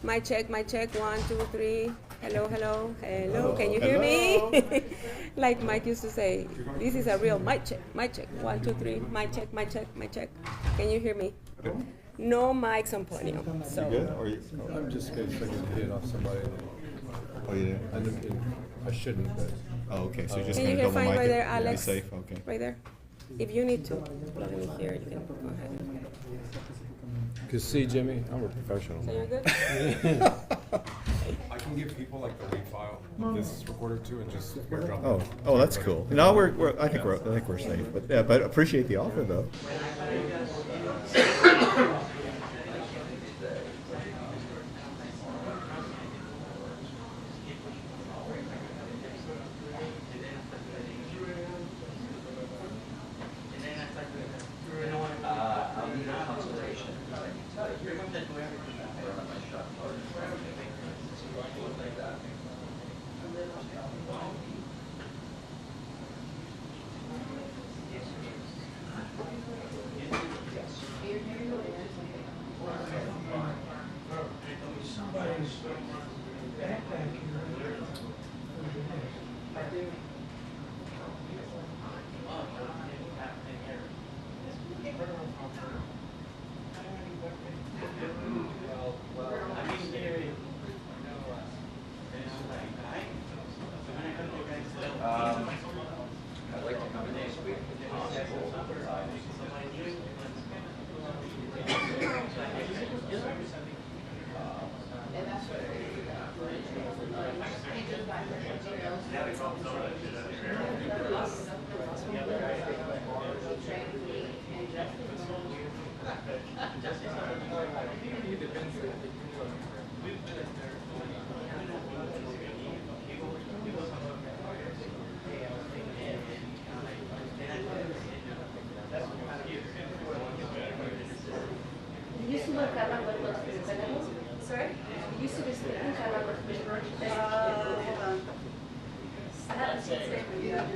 My check, my check. 1, 2, 3. Hello, hello, hello. Can you hear Hello. me? Like Mike used to say, this is a real mic check, mic check. 1, 2, 3. My check, my check, my check. Can you hear me? No mics on podium. So. You good? Or you? I'm just getting sick of hit off somebody. Oh, you did? I shouldn't, but Oh, okay. So you're just Can you gonna hear double fine mic right it? there, Yeah, be Alex? safe. Okay. Right there. If you need to plug me here, you can go ahead. because see, Jimmy, I'm a professional. So you're good? I can give people like the WAV file of this recorder too, and just drop Oh, it. oh, that's cool. No, I think we're safe. But yeah, but appreciate the offer though. I'd like to come in next week if possible. You used to look at my what looks good. Sorry? You used to just think I love what hold on. I haven't seen it. Yeah.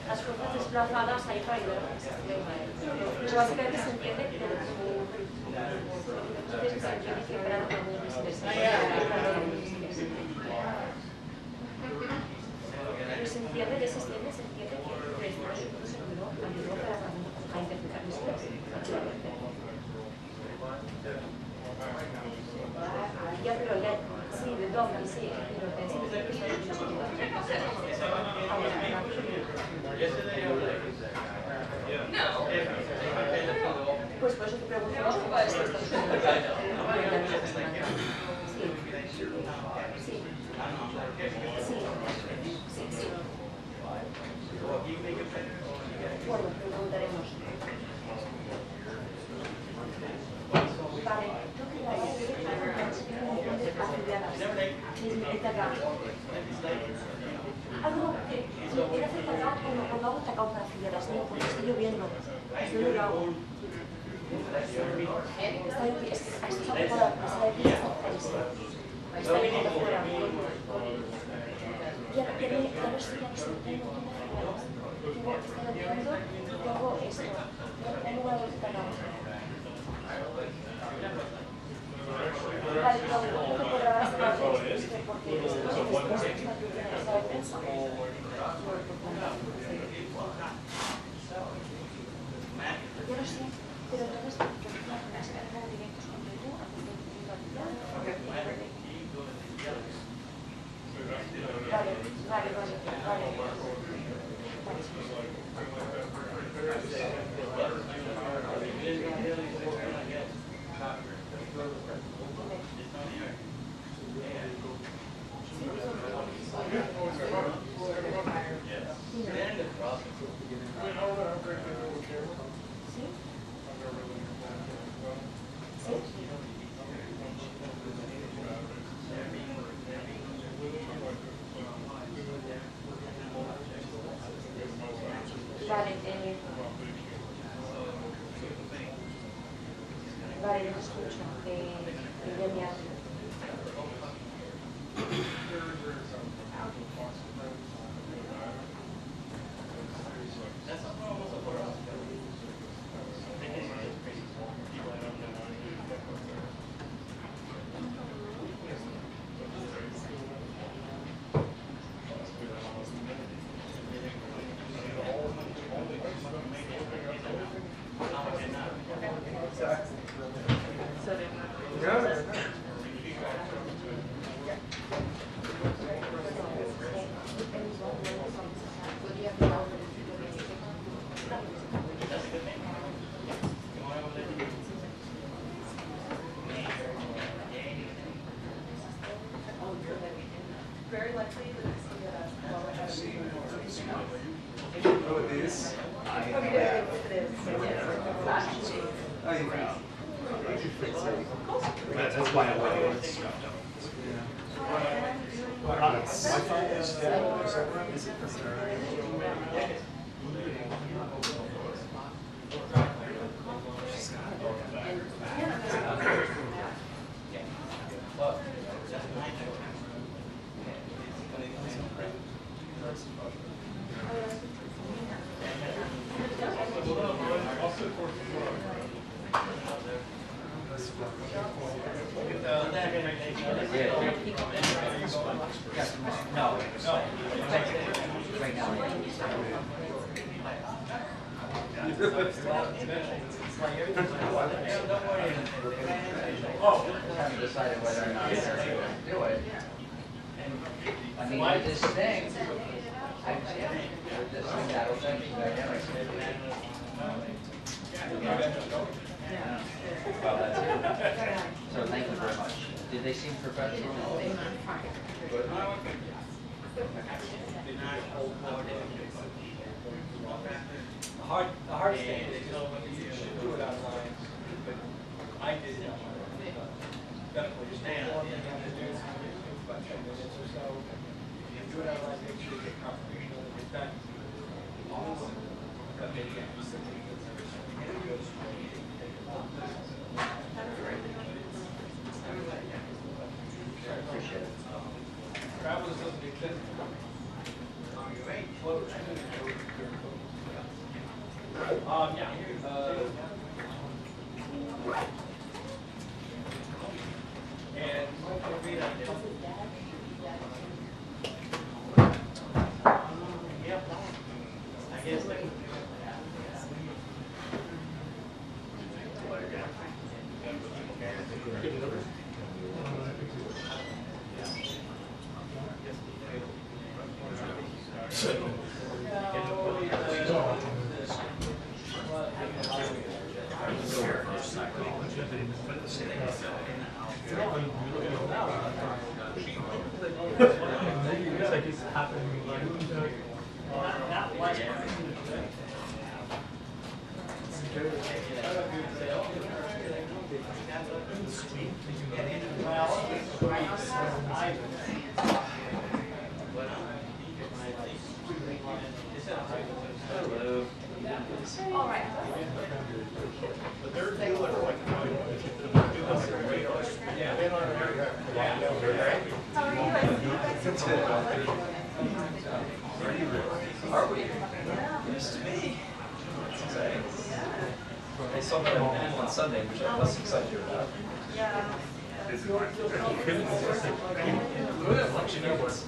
Las fuerzas desplazadas ahí para ayudar a la gestión. Pero básicamente se entiende que entonces se entiende que operar con un pero se entiende que se entiende que Estados Unidos ayudó a interpretar estrés. Ya, pero ya, sí, de dónde, sí, pero pensé que pues por eso te preguntamos cómo es esto. Sí. Bueno, preguntaremos. Vale, algo que quiero hacer para cuando hago tacao para afiliadas, porque estoy lloviendo. Estoy lloviendo. Vale, no escucho. Epidemia. Very likely that it's Oh, it is? That's why I went in. Haven't decided whether or not they're going to do it. I mean, with this thing, with this thing, that'll change the dynamics. Well, that's it. So thank you very much. Did they seem professional? Good. The hardest thing is you should do it online, but I did it online. Definitely, just one thing you have to do is about 10 minutes or so. If you do it online, make sure you get confirmation that it's done. Awesome. But then again, you simply get Appreciate it. Travelers doesn't exist. Float. Yeah. And yep. I guess they. all right. Are we? Used to be. That's exciting. I saw that on Sunday, which I was excited about. Good. Let you know what's.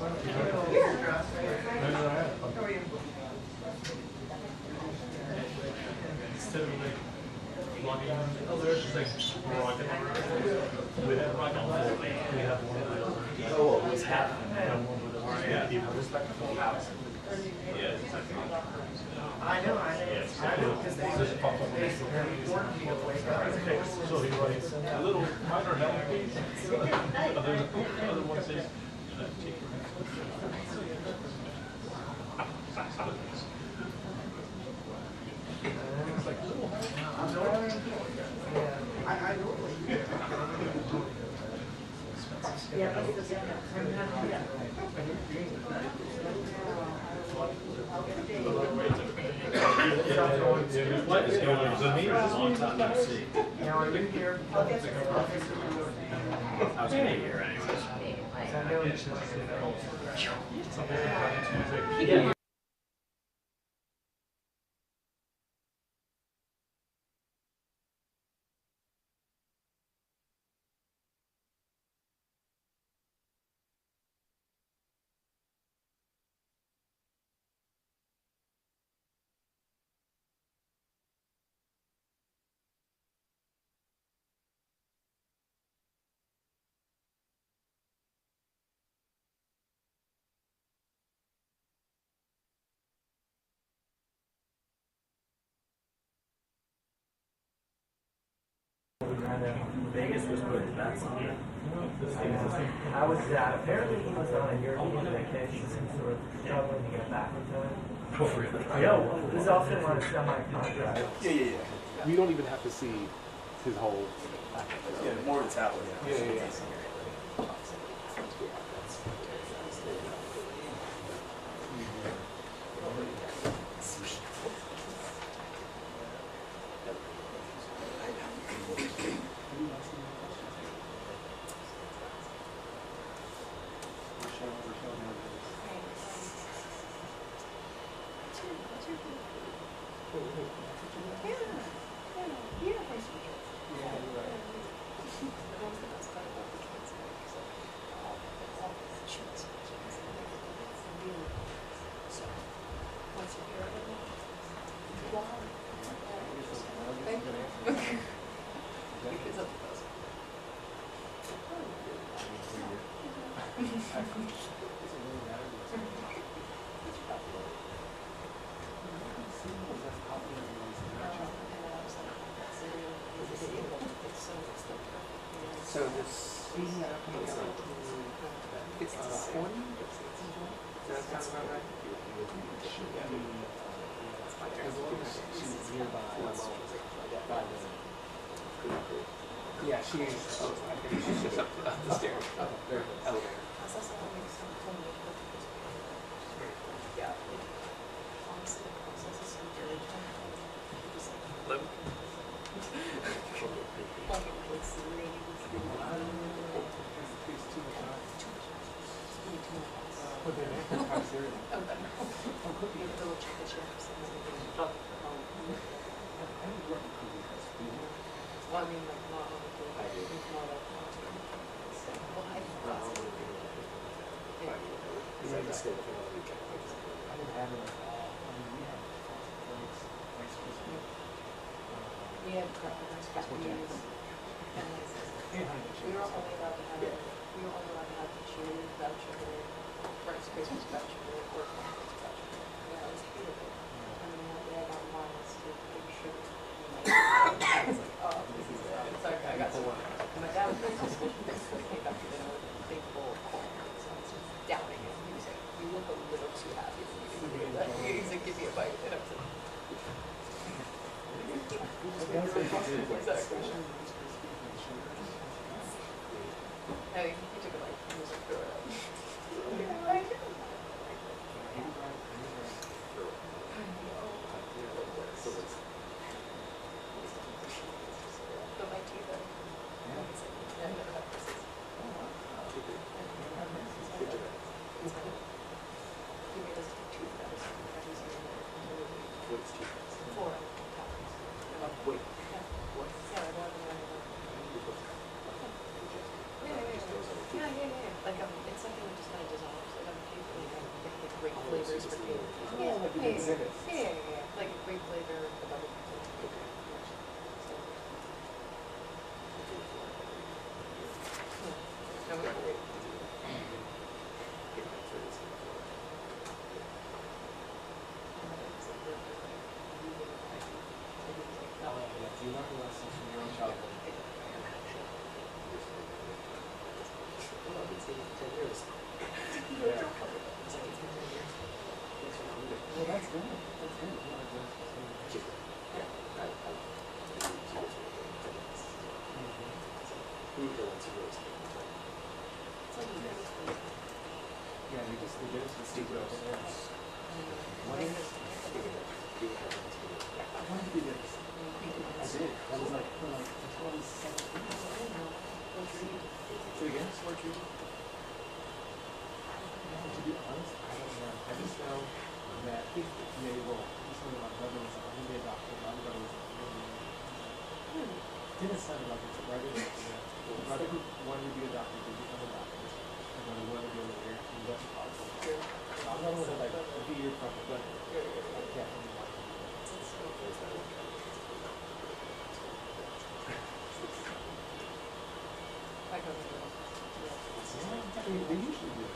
Instead of like logging alerts, it's like rocket alert. We have rocket alert. We have one of those. Oh, what's happening? We have one with the people. Respectful house. Yeah. I know. Because they warned me to wake up. So he writes a little minor help, please. Other one says, take your Now, are you here? I was going to be here anyway. I know it's just, something. Vegas was put bets on it. How was that? Apparently he was on a European vacation and sort of struggling to get back in time. Oh, really? Yeah, he was also on a semi-contract. Yeah. We don't even have to see his whole. Yeah, more of it's happening. Yeah. So this season coming out, it's 40? Does that sound about right? As long as she's nearby. Yeah, she is. Oh, I think she's just up the stairs. Elevator. We had preference back in the years. We were only allowed to have the cheerleading voucher, first Christmas voucher, or conference voucher. Yeah, it was beautiful. And then they had our miles to big sugar. I was like, oh, this is it. It's like, I got some. And my dad was Christmas came back to dinner with a big bowl of corn. So I was just doubting it. He was like, you look a little too happy for me to do that. He's like, give me a bite. And I was like, exactly. I mean, he took a bite. He was like, throw it up. But my teeth are. Yeah, I never had braces. Oh, like the exhibits. Yeah. Like a week later, about a week later. No, we don't wait. You learn lessons from your own childhood. Well, it's been 10 years. Yeah. Well, that's good. That's good. Yeah, we just did this with Steve Rose. What is it? I wanted to do this. I did. That was like, for like 2017. So again, smart treaty? To be honest, I don't know. I just know that maybe, well, just know that my brother was like, I'm gonna be a doctor. My other brother was like, didn't sound like it's right. My brother who wanted to be a doctor did become a doctor. And then he wanted to be a lawyer. He went to college. So I'm not gonna like be your prophet, but yeah. I go to They usually do.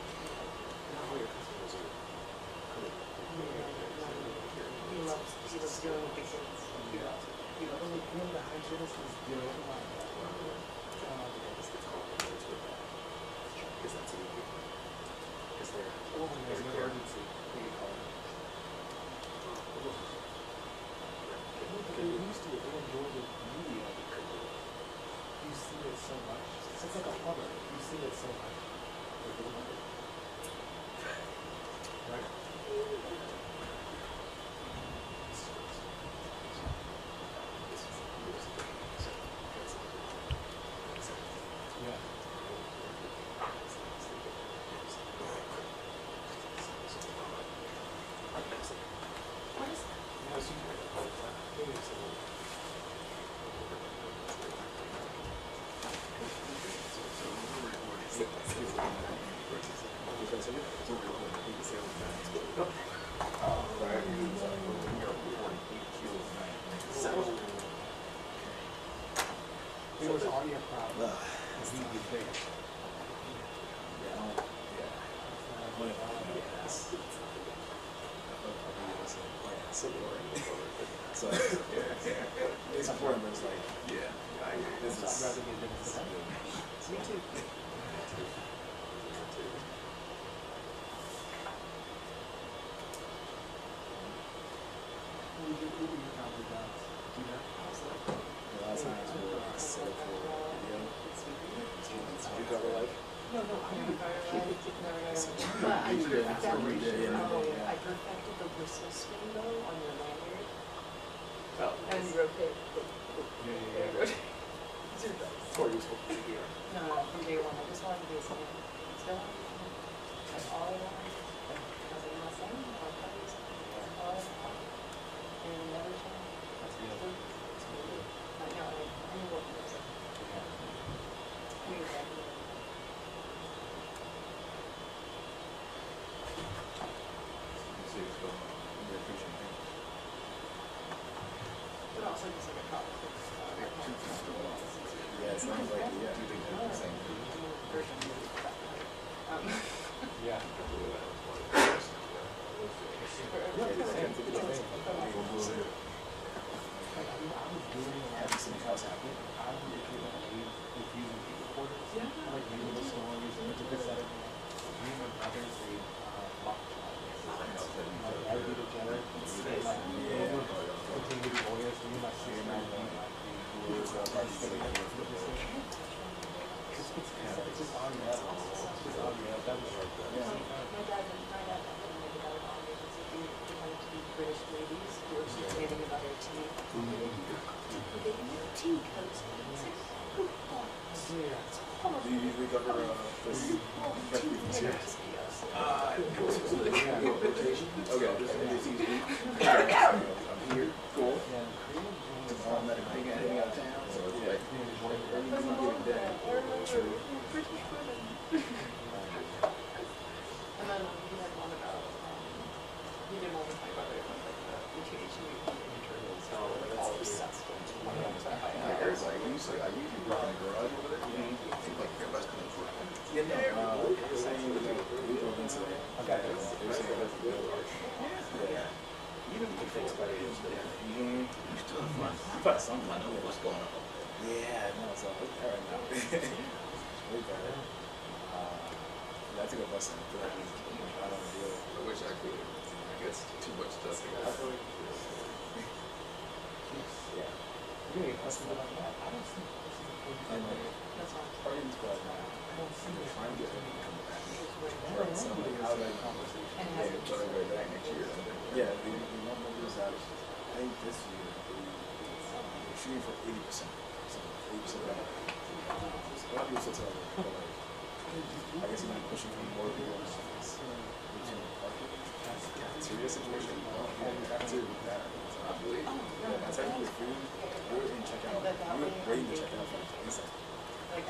He loves dealing with the kids. He loves The hygienist was doing like when there's an emergency, we can call it. They used to enjoy the beauty of it. You see it so much. It's like a plumber. You see it so much. Right? Yeah. It was already a problem. He was big. So it's important, but it's like, this is. I'd rather be a different person. Me too. Who were your family dogs? Do you know? The last time I was set up for a video. Did you cover like? No, I haven't But I perfected the whistle spin though on your lanyard. Oh. And you rotate. Yeah. Before you spoke to you. No, from day one. I just wanted to be a singer. Still want to be a singer. That's all I wanted. I was like, I'm not saying, I'll tell you something. That's all I wanted. And never changed. That's beautiful. I know, I knew what it was. I knew exactly what it was. But also just like a cop. Yeah, it sounds like, yeah, you think they're the same thing. Yeah. I was doing a lot of Something else happened. I was the kid that hated using tape recorders. Yeah. Like reading the stories, and it's a good set of me and my brothers, we watched like I did a Jenner, like continue to lawyers, me and my sister, it's just audio. It's just audio. That was right there. My dad didn't find out that when they got an army because he wanted to be British ladies who were complaining about their tea. They knew tea coats. Who bought this? It's horrible. Do you usually cover this? Okay, just it's easy. I'm here, cool. I'm not hanging out of town, so it's like, any given day, true. British women. And then he had one about, he did one fix by the end of the day. You still have fun. But some I know what's going on. yeah, no, so it's better now. It's way better. Yeah, I took a bus and I feel like I don't deal with I wish I could. I guess too much stuff. I feel like yeah. Really, that's something like that. I don't think and like part of these guys now, they're trying to get them to come back. Right. So like how that conversation yeah, trying to go back next year. Yeah, the one number is that I think this year they're shooting for 80%. So 80% back. A lot of people still tell me, but like I guess I'm pushing for more people on the streets. Serious situation. You have to that. I believe. Yeah, that's actually food. We're in checkout. We were waiting to check out for inside. 10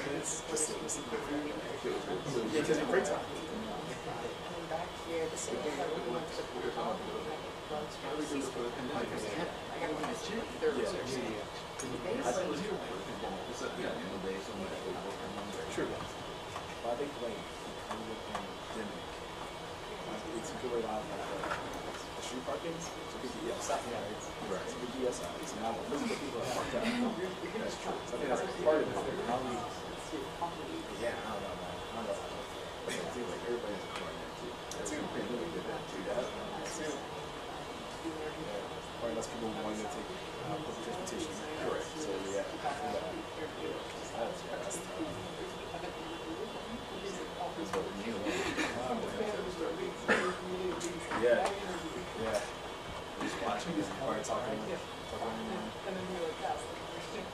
minutes just to listen to the food. Yeah, because you're break time. And then back here, the same thing that we went to the pool, I get bugs from seafood. I got one that's third Yeah. basically. True. But I think like kind of in pandemic, it's a good way to have like the street parking. So people be outside. Right. So people be outside. So now physical people are parked out. That's true. So I think that's part of it. How we? Yeah, I don't know, man. I don't know. I think like everybody has a car now too. That's too. Pandemic did that too. That too. Yeah. Probably less people wanting to take public transportation. Correct. So yeah, I feel that. That's tough. Yeah, yeah. Just watching this part talking. And then we were like, that's the first thing.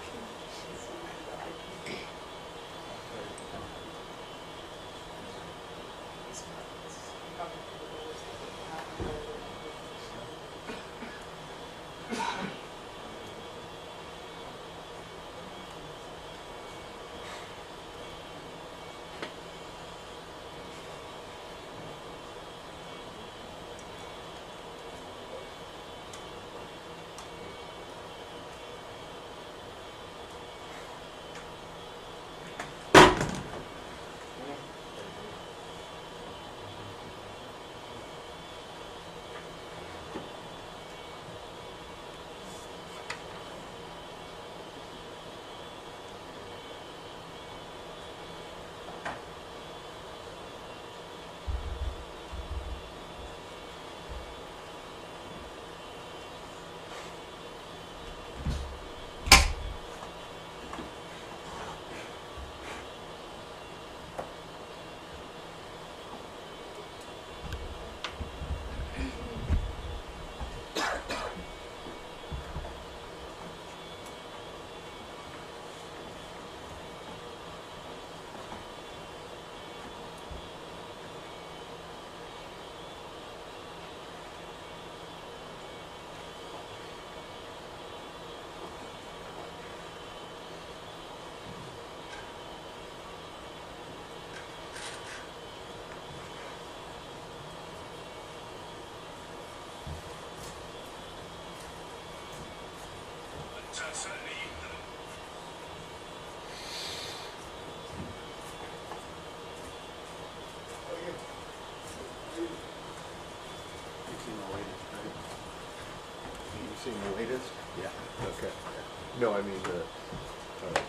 Seen the latest? Yeah. Okay. No, I mean the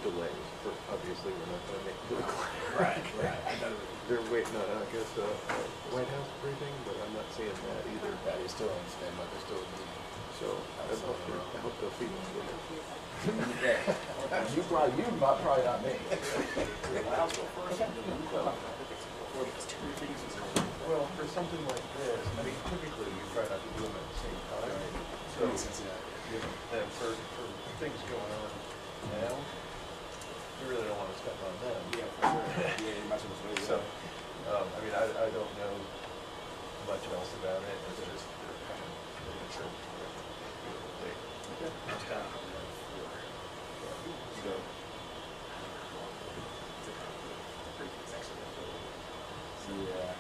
delays. Obviously, we're not going to make it to the court. Right. They're waiting on, I guess, White House briefing, but I'm not seeing that either. Yeah, they still on standby. They're still meeting. So I hope they'll feed us dinner. You probably not me. Well, for something like this, I mean, typically you try not to do them at the same time. So, you know, then for things going on now, you really don't want to step on them. Yeah, for sure. Yeah, you might as well. So, I mean, I don't know much else about it. It's just they're kind of making sure. That's kind of so. Yeah.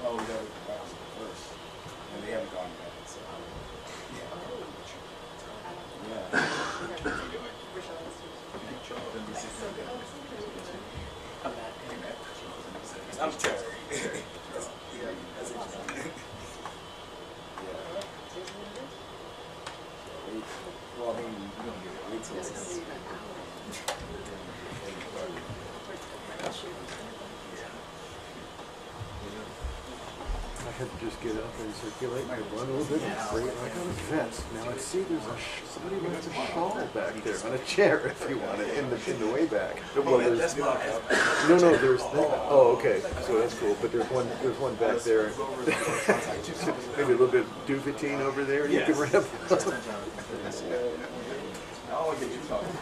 Oh, we got to bounce it first, and they haven't gone yet. So yeah. I'm tired. Yeah, that's I had to just get up and circulate my run a little bit and bring it back on a vest. Now I see there's somebody left a shawl back there on a chair if you want it in the way back. Well, there's, no, there's that. Oh, okay, so that's cool. But there's one back there. Maybe a little bit of duvetine over there, and you can wrap. I'll get you talking.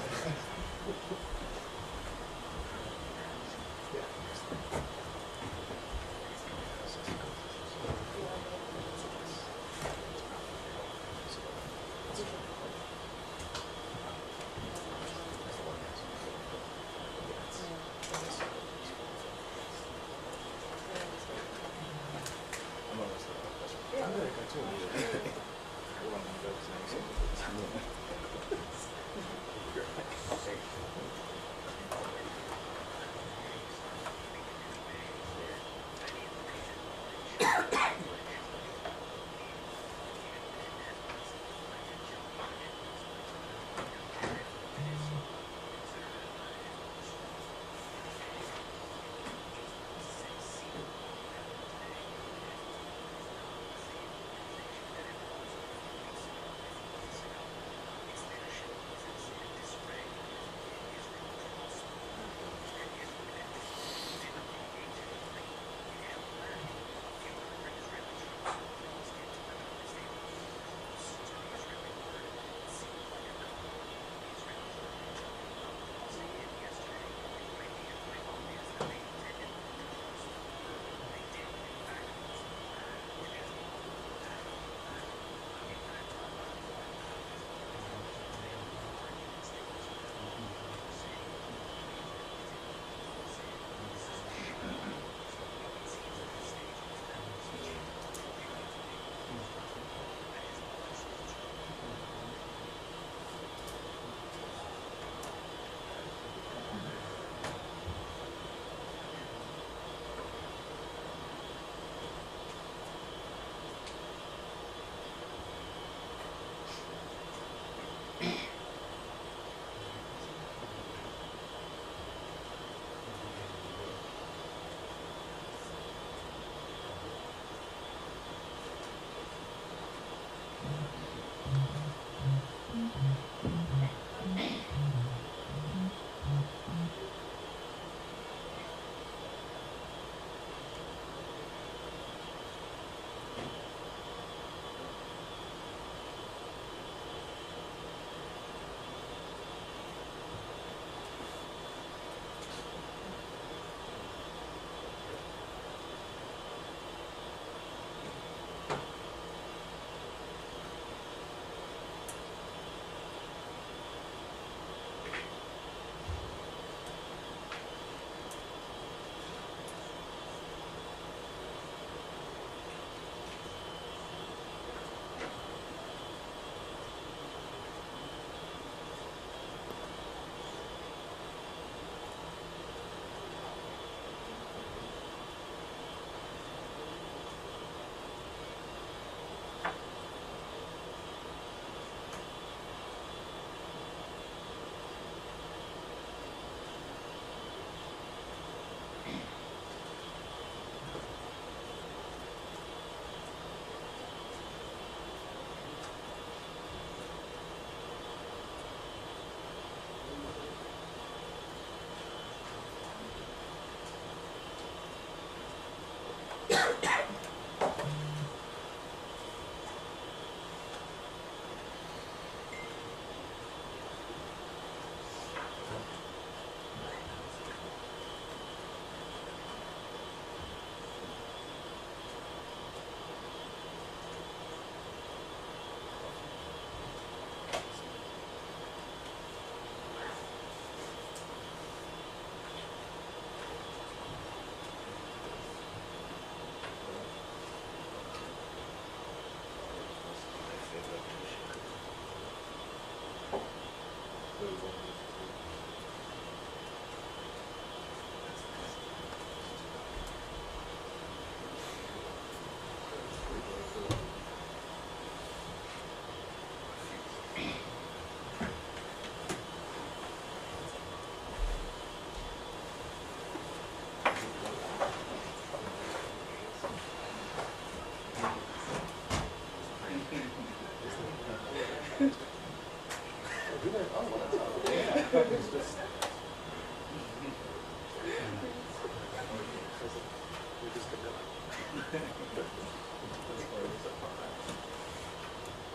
It's just. I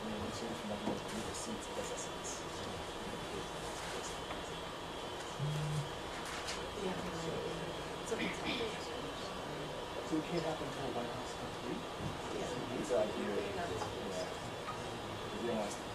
mean, it's changed from like most beautiful seats, I guess that's it's. So it can't happen until White House complete? It's like here, yeah. You don't want to.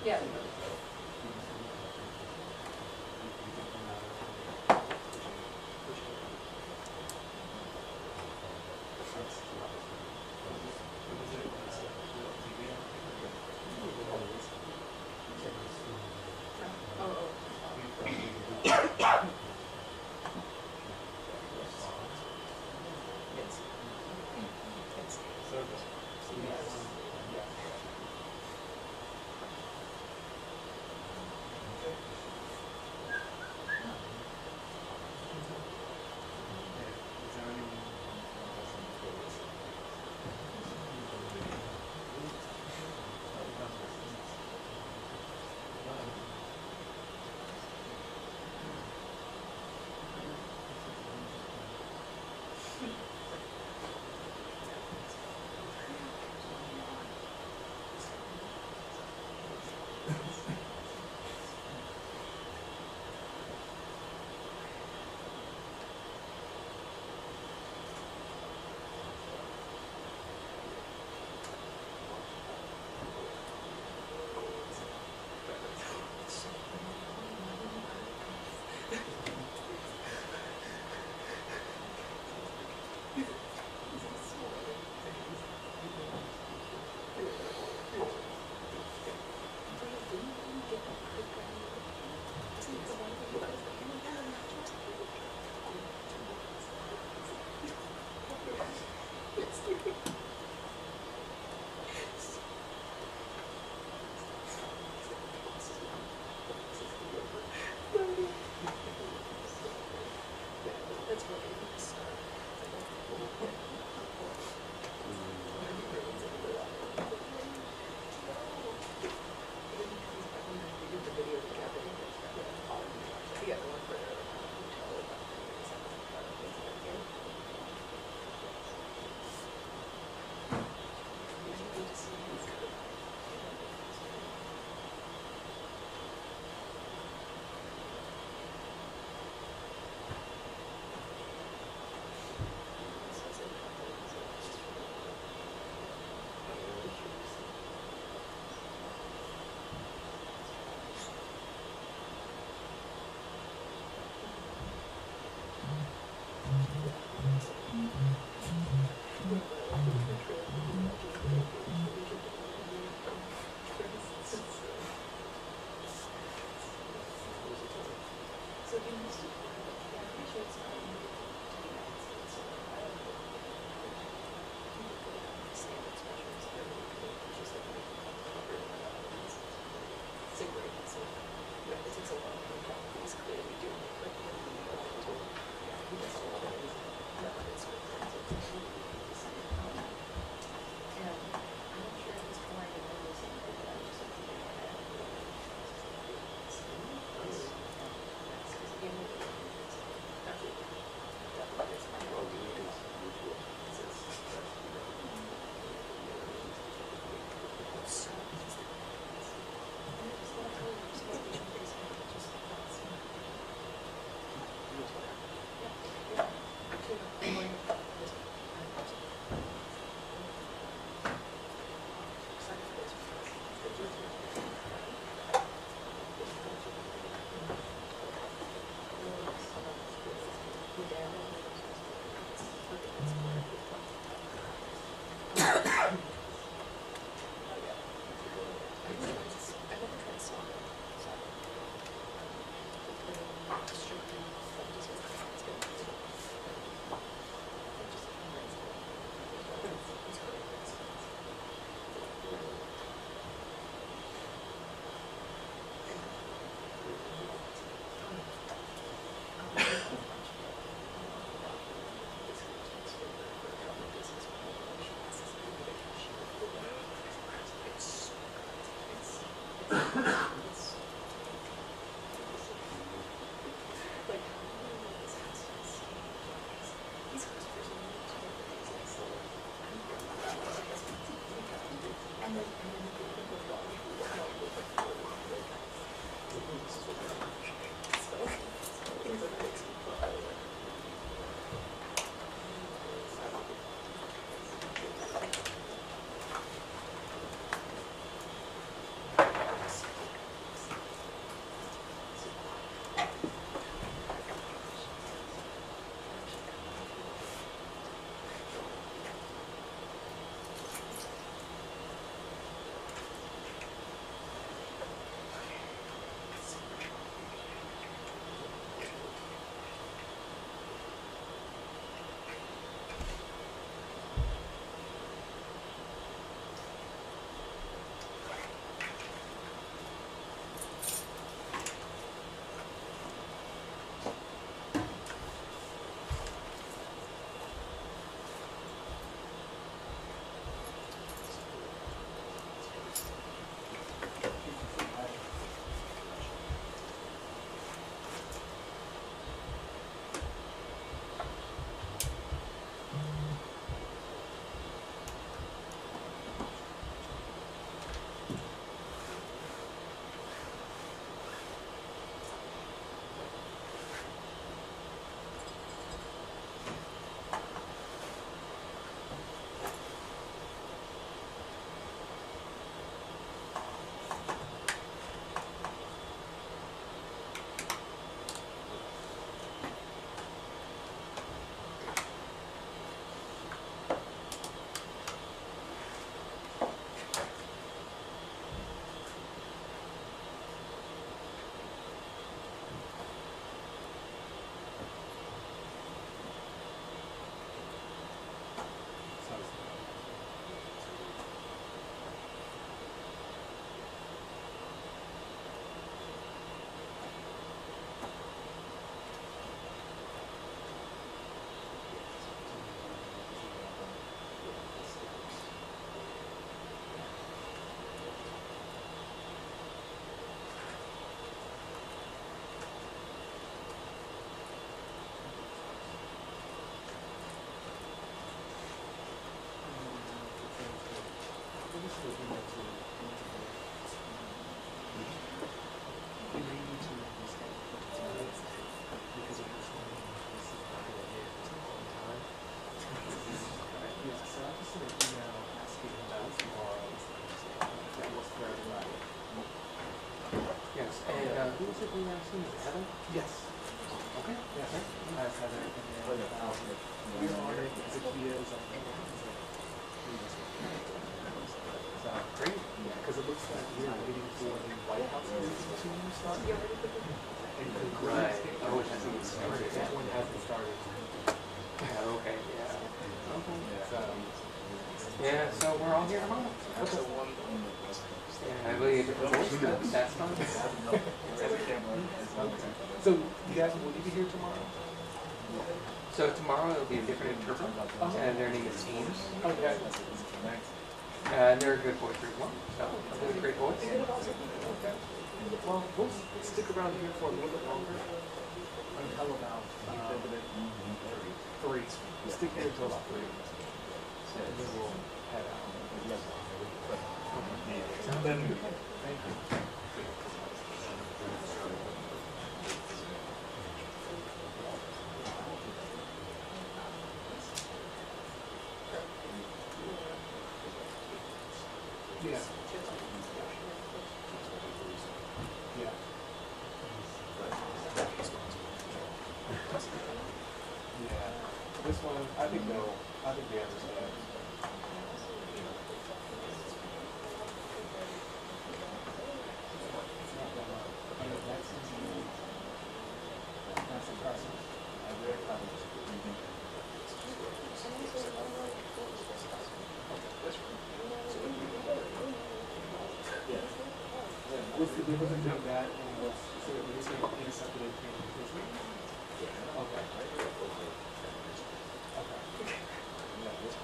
Yeah. this is looking like to it may need to reschedule for tonight because of this one. This is not going to hit on time. Yeah, so I just sent an email asking about tomorrow. That was for everybody. Yes, and who was it we were asking? Heather? Yes. Okay, yeah, that's Heather. And then we're on it. Zakia is on it. So, great, because it looks like we're waiting for the White House meeting to start. And Right. Oh, it hasn't even started. that one hasn't started. Yeah, okay, yeah. Okay. So, Yeah, so we're all here tomorrow. Okay. Yeah, I believe a different voice, but that's fine. so you guys, will you be here tomorrow? So tomorrow it'll be a different interpreter, and their name is Teams. Okay. And they're a good voice for one, so they're a great voice. Okay. Well, we'll stick around here for a little bit longer until about 3. We'll stick here until about 3. And then we'll head out. Thank you. Yeah. Yeah. Yeah. This one, I think they understand. That's impressive. What's the difference between that and what's, so when you say intercepted and transmission? Okay. Okay.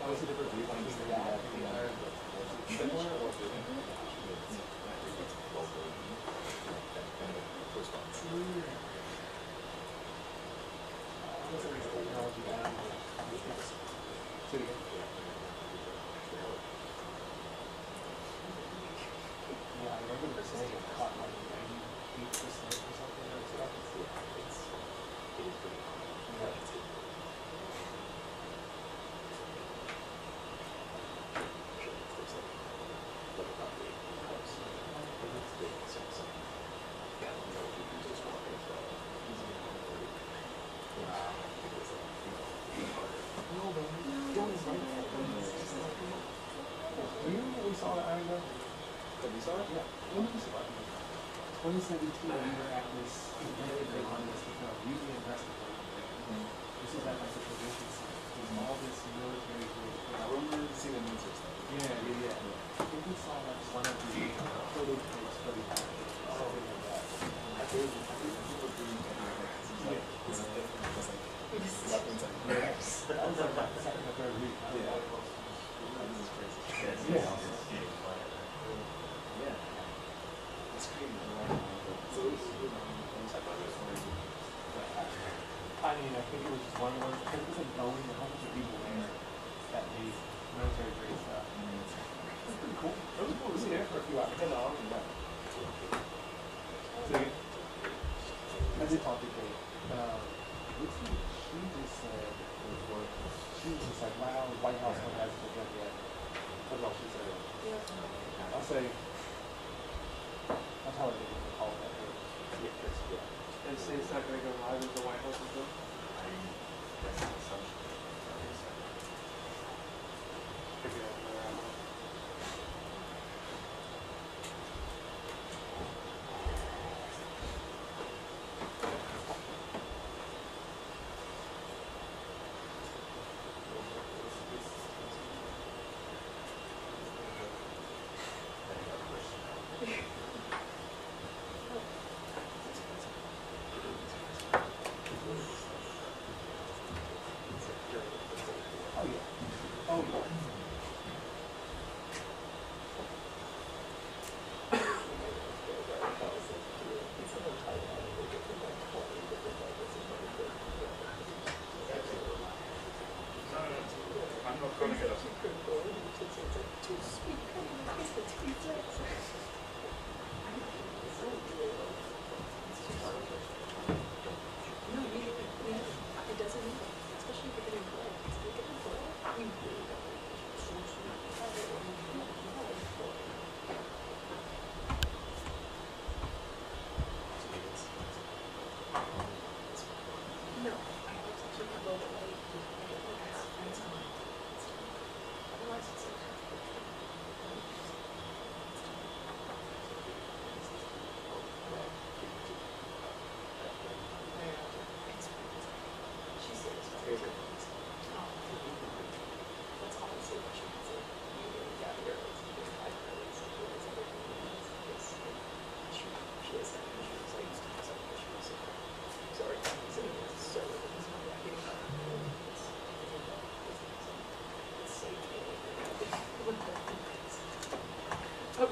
What's the difference between that and the other? Similar or different? What's the technology behind it? So yeah. Yeah, I remember the saying it caught like 98% or something like that. It is pretty hard. Yeah. Do you remember we saw that Iron Man? Have you saw it? Yeah. When did we see it? 2017, we were at this event on this usually investigating. This was at like the provision site. It was all this military grade. I remember seeing the news stuff. Yeah. I think we saw like one of the photo tapes for the something like that. I think people doing like it's different. It's like weapons and knives. That was like the second or third week. Yeah. This is crazy. Yeah. It's crazy. So I mean, I think it was just one of those, because it was like going, a whole bunch of people there that made military grade stuff. It was pretty cool. It was cool to see there for a few hours. So, I did talk to Kate. She just said, she was just like, wow, the White House one hasn't been done yet. That's all she said. I'll say, I'll tell her to call that. And say it's not going to go live as the White House is doing? That's an assumption. Figure out where I'm at. No, it doesn't either, especially if you're getting cold. If you're getting cold, you really don't need no, I was actually a little bit late. I get like a half an hour. Otherwise, it's like she says, that's honestly what she would say. You really got here, it's just like early, so it's everything. She is that, she was like, used to have something, she was like, sorry, I'm sitting here, so it's not that getting up. It's safe. Oh.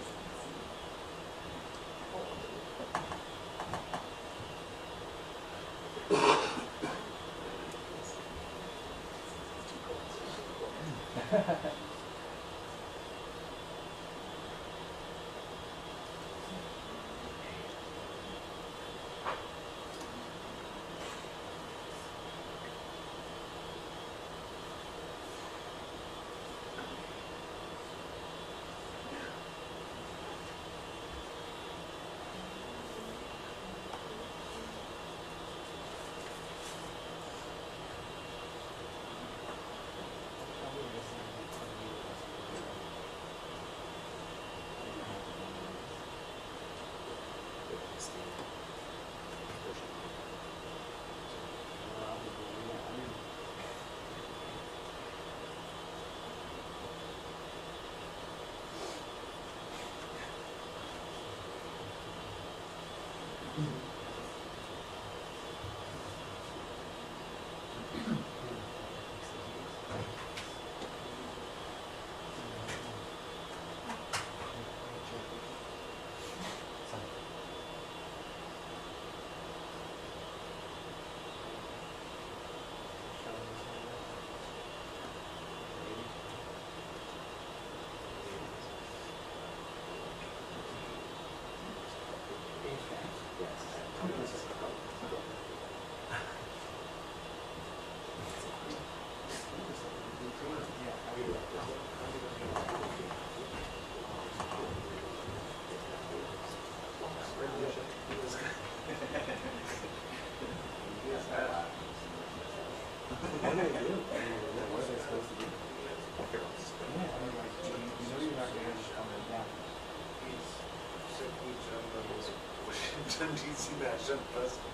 Washington DC Fashion Festival.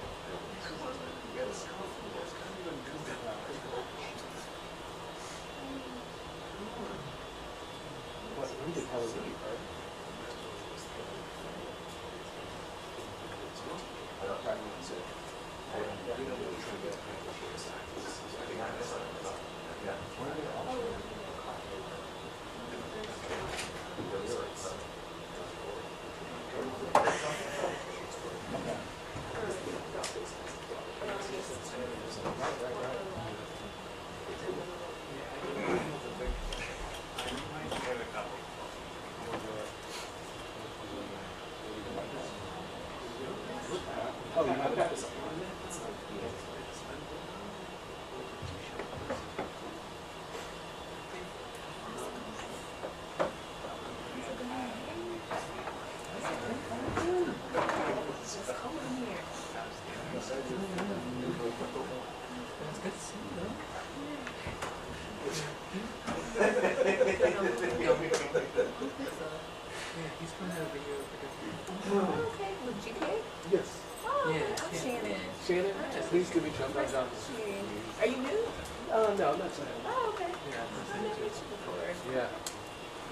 You gotta scoff from this. Can't even do that. What, we did Halloween, right? Oh, you might have got this. He's coming over here. Oh, okay. With GPA? Yes. Oh, okay. I'm Shannon. Shannon, please give me some Nice to meet you. Are you new? No, not Shannon. Oh, okay. Yeah, I've never met you before. Yeah.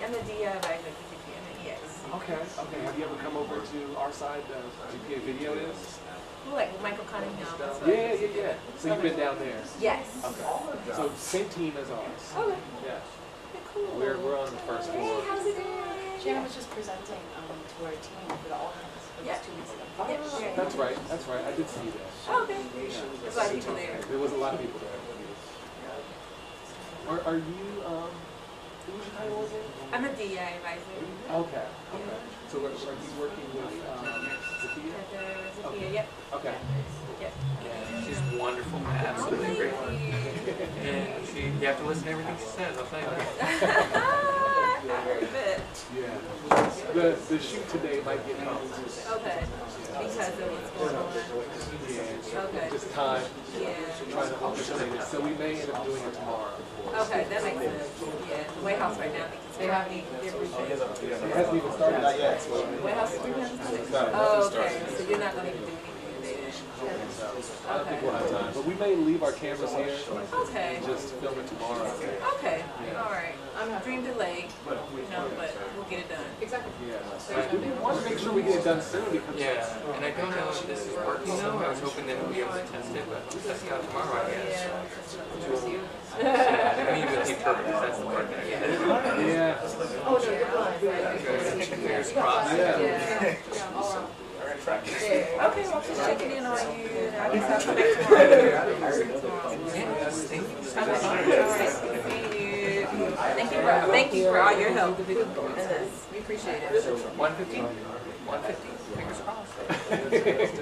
I'm the DIA advisor for GPA and EX. Okay, okay. Have you ever come over to our side, GPA video is? Who, like Michael Cunningham? That's what Yeah, yeah, yeah. So you've been down there? Yes. Okay. So same team as ours. Okay. Yeah. Cool. We're on the first Hey, floor. how's it going? Shannon was just presenting to our team for the all-hands for Yeah. 2 weeks ago. Yeah. That's right, that's right. I did see that. Oh, okay. There's a lot of people there. There was a lot of people there. Are you, Who's your title again? I'm a DEI advisor. Okay, okay. So are you working with Sophia? Sophia, yep. Okay. Yep. Yeah, she's wonderful, absolutely great. And you have to listen to everything she says, I'll tell you that. Very good. Yeah. The shoot today might get moved. Okay. Because of what's going on. Yeah. Okay. Just time. Yeah. Trying to orchestrate it. So we may end up doing it tomorrow. Okay, that makes sense. Yeah. The White House right now, I think it's currently different. It hasn't even started. Not yet. White House is No, oh, okay. So you're not going to even do anything today then? I don't think we'll have time. But we may leave our cameras here. Okay. Just film it tomorrow. Okay. All right. I'm dream delayed, but we'll get it done. Exactly. Yeah. We want to make sure we get it done soon because Yeah, and I don't know if this is working though. I was hoping that we'd be able to test it, but we'll test it out tomorrow, I guess. Yeah, I mean, with the interpreters, that's the part that I get. yeah. Oh, no, you're fine. Good. Fingers crossed. Yeah. Okay, well, I'm just checking in on you. I guess I'll come back tomorrow. Yes, thank you so Okay. much. All right. See you. Thank you for all your help. We appreciate it. 150? 150? Fingers crossed.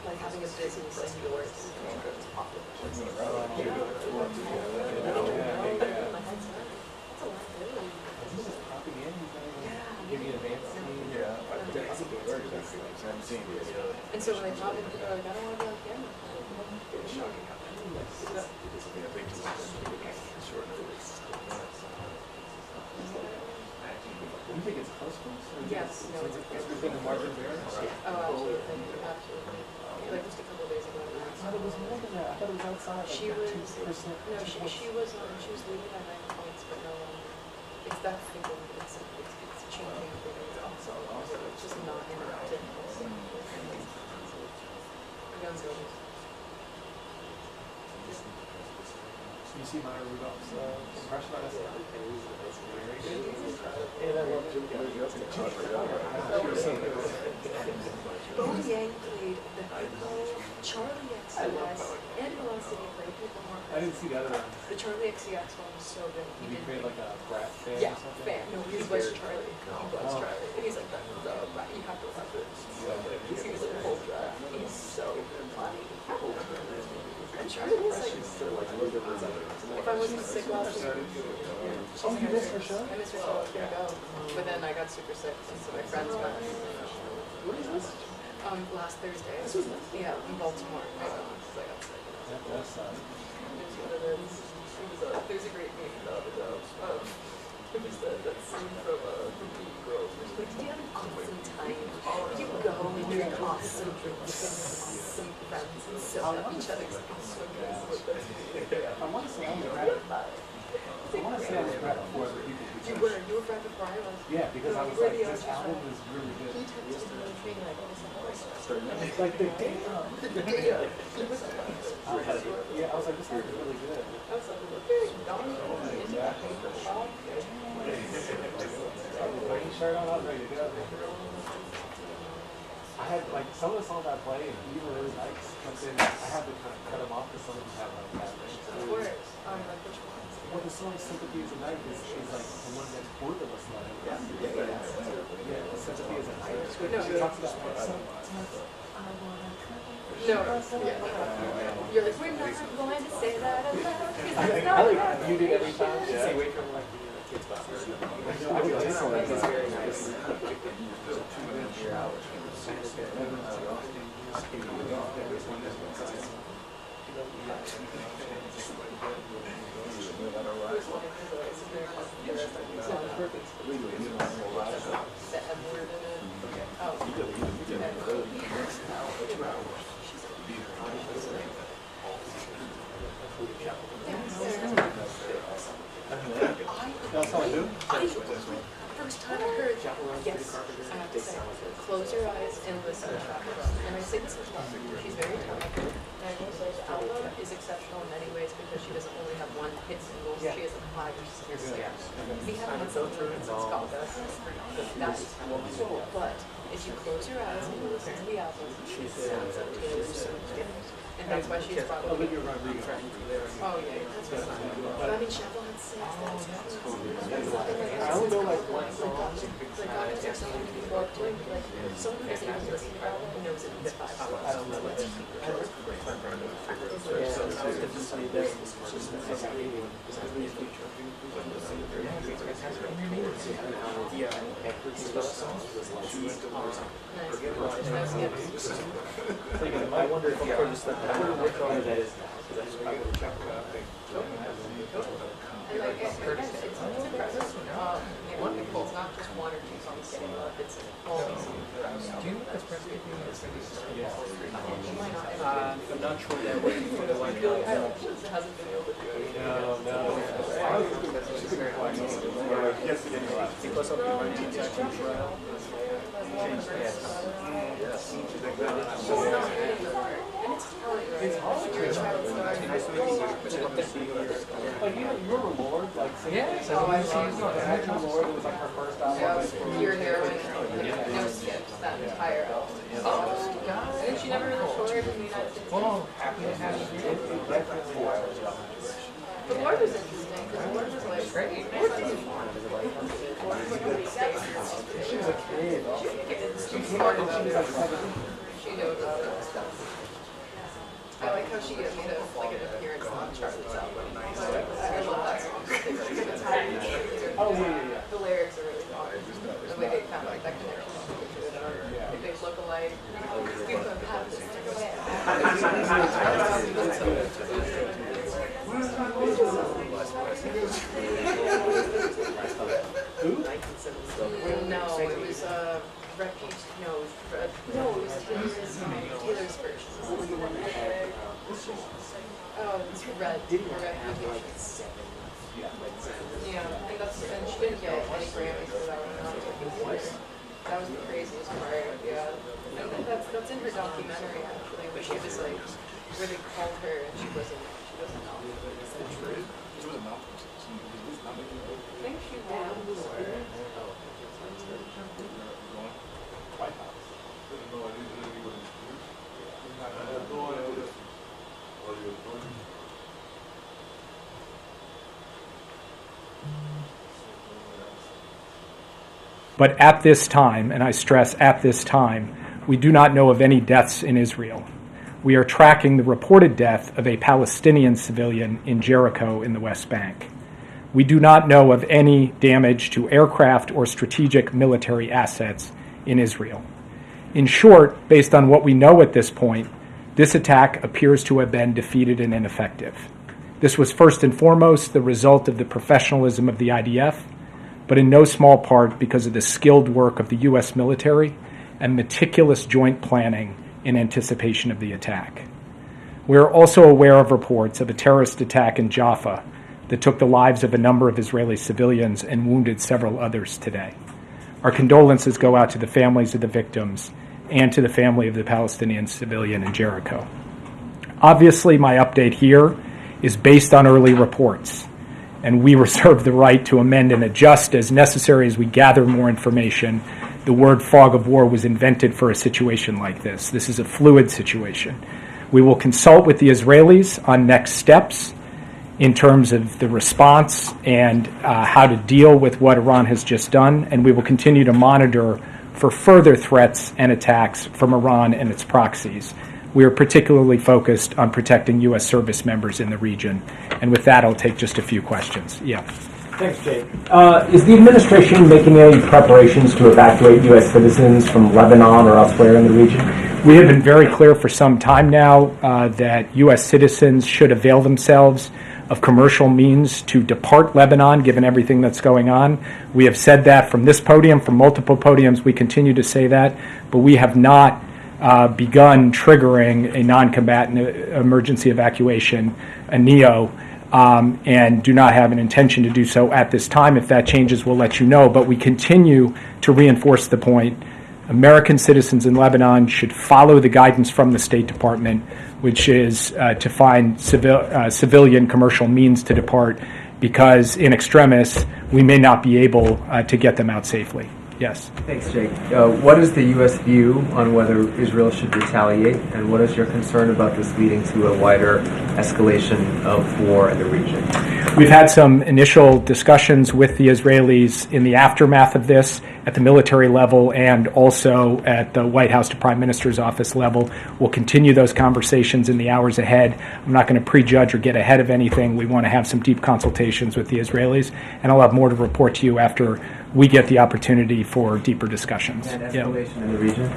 Like having a business like yours. And so when they pop in, people are like, I don't want to be on camera. You think it's close to us? Yes, no, it's Within the margin of error? Oh, absolutely, absolutely. Like just a couple of days ago. I thought it was more than that. I thought it was outside. She like was, 2%. no, she was leading by 9 points, but no longer. It's that thinking, it's changing, it's also, it's just not interrupted. Young girls. You see Maya Rudolph's impression on us? And I love Jim Carrey. Bo Yang played the people, Charlie XCX, and Velocity played people more. I didn't see the other one. The Charlie XCX one was so good. Did he create like a brat fan Yeah, or something? fan. No, he was Charlie. He was Charlie. And he's like, you have to watch it. He was like, he's so funny. And Charlie is like, if I wasn't sick last week, Oh, you missed her show? I missed her show, I was gonna go. But then I got super sick, and so my friends went. What is this? Last Thursday. Yeah, in Baltimore. I got sick. That's There's a great meme about it. It was that scene from the Mean Girls. Like, did you have an awesome time? Did you go and drink awesome drinks with awesome friends and sit at each other's awesome drinks? I want to say I was brat. I want to say I was brat before other people. You were brat before I was. Yeah, because I was like, this album is really good. He texted me being like, oh, this is Like the day of. Yeah, I was like, this is really good. I was like, look at Donnie. Green shirt on, I was ready to go. I had like some of the songs I play and he really likes, but then I have to kind of cut them off because some of them have like bad lyrics. Of course. Like which ones? Well, the song "Sympathy Is a Knife" is like the one that both of us like. Yeah, "Sympathy Is a Knife." No, She talks about like No, yeah. You're like, we're not going to say that out loud. I like mute it every time. Stay away from like the kids' boxes. I would do something like it's very nice. First time I heard, yes, I have to say, close your eyes and listen to Chapel. And I say this as well. She's very talented. And I will say the album is exceptional in many ways because she doesn't only have one hit single, she has a 5 or 6 singles. We haven't listened to it since Scott does. That is cool. But if you close your eyes and you listen to the album, she sounds like Taylor Swift. And that's why she's brought up. Oh yeah, that's what's not. But I mean, Chapel had 6. I don't know like one song. Like, obviously, someone can go up to it, like, someone who doesn't even listen to the album knows it means 5 songs. I don't know. I wonder if you just like which one that is now because I just I would check And like, it's impressive. Wonderful. It's not just 1 or 2 songs getting love, it's all these songs. Do you know that's Presbyterian Yeah. She might not ever. I'm not sure that way. It hasn't been able to do it. No. Because of your teacher, It's hard. You're a child star. Like you remember Lord, like singing. Yeah, Oh, I love Imagine Lord, it was like her first album. Yeah, your heroine, no skips, that entire album. Oh, God. And then she never really toured in the United States. well, happy to have you. But Lord was interesting, because Lord was like, Great. Lord was stayed. She was a kid. She smart about it. She knew about it. I like how she made an appearance on Charlie's album. I love that song. Oh yeah. The lyrics are really fun. The way they found like that connection to it. If they look alike, you could have this No, it was Refuge. No, it was Taylor's version. Oh, it's Red. Refuge. Yeah, and she didn't get any Grammys for that one. That was the craziest part. Yeah, and that's in her documentary actually, where she was like, where they called her and she wasn't know. I think she won for. But at this time, and I stress at this time, we do not know of any deaths in Israel. We are tracking the reported death of a Palestinian civilian in Jericho in the West Bank. We do not know of any damage to aircraft or strategic military assets in Israel. In short, based on what we know at this point, this attack appears to have been defeated and ineffective. This was first and foremost the result of the professionalism of the IDF, but in no small part because of the skilled work of the U.S. military and meticulous joint planning in anticipation of the attack. We are also aware of reports of a terrorist attack in Jaffa that took the lives of a number of Israeli civilians and wounded several others today. Our condolences go out to the families of the victims and to the family of the Palestinian civilian in Jericho. Obviously, my update here is based on early reports, and we reserve the right to amend and adjust as necessary as we gather more information. The word fog of war was invented for a situation like this. This is a fluid situation. We will consult with the Israelis on next steps in terms of the response and how to deal with what Iran has just done, and we will continue to monitor for further threats and attacks from Iran and its proxies. We are particularly focused on protecting U.S. service members in the region. And with that, I'll take just a few questions. Yeah. Thanks, Jake. Is the administration making any preparations to evacuate U.S. citizens from Lebanon or elsewhere in the region? We have been very clear for some time now that U.S. citizens should avail themselves of commercial means to depart Lebanon, given everything that's going on. We have said that from this podium, from multiple podiums. We continue to say that, but we have not begun triggering a non-combatant emergency evacuation, a NEO, and do not have an intention to do so at this time. If that changes, we'll let you know. But we continue to reinforce the point. American citizens in Lebanon should follow the guidance from the State Department, which is to find civilian commercial means to depart, because in extremis, we may not be able to get them out safely. Yes. Thanks, Jake. What is the U.S. view on whether Israel should retaliate, and what is your concern about this leading to a wider escalation of war in the region? We've had some initial discussions with the Israelis in the aftermath of this at the military level and also at the White House to Prime Minister's office level. We'll continue those conversations in the hours ahead. I'm not going to prejudge or get ahead of anything. We want to have some deep consultations with the Israelis, and I'll have more to report to you after we get the opportunity for deeper discussions. And escalation in the region?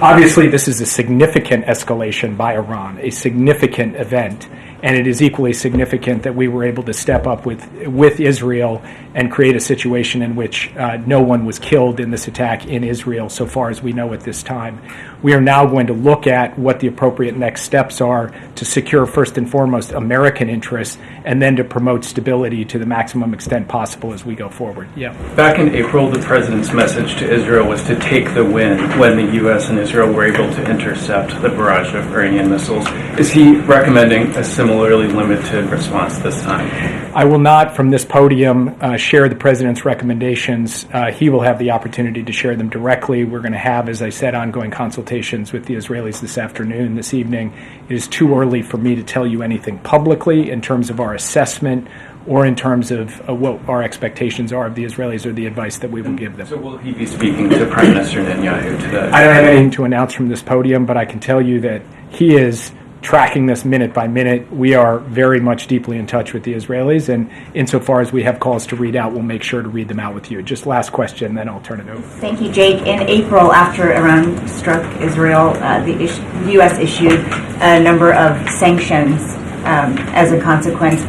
Obviously, this is a significant escalation by Iran, a significant event, and it is equally significant that we were able to step up with Israel and create a situation in which no one was killed in this attack in Israel, so far as we know at this time. We are now going to look at what the appropriate next steps are to secure, first and foremost, American interests, and then to promote stability to the maximum extent possible as we go forward. Yeah. Back in April, the president's message to Israel was to take the win when the U.S. and Israel were able to intercept the barrage of Iranian missiles. Is he recommending a similarly limited response this time? I will not, from this podium, share the president's recommendations. He will have the opportunity to share them directly. We're going to have, as I said, ongoing consultations with the Israelis this afternoon, this evening. It is too early for me to tell you anything publicly in terms of our assessment or in terms of what our expectations are of the Israelis or the advice that we will give them. So will he be speaking to Prime Minister Netanyahu today? I don't have anything to announce from this podium, but I can tell you that he is tracking this minute by minute. We are very much deeply in touch with the Israelis, and insofar as we have calls to read out, we'll make sure to read them out with you. Just last question, then I'll turn it over. Thank you, Jake. In April, after Iran struck Israel, the U.S. issued a number of sanctions as a consequence.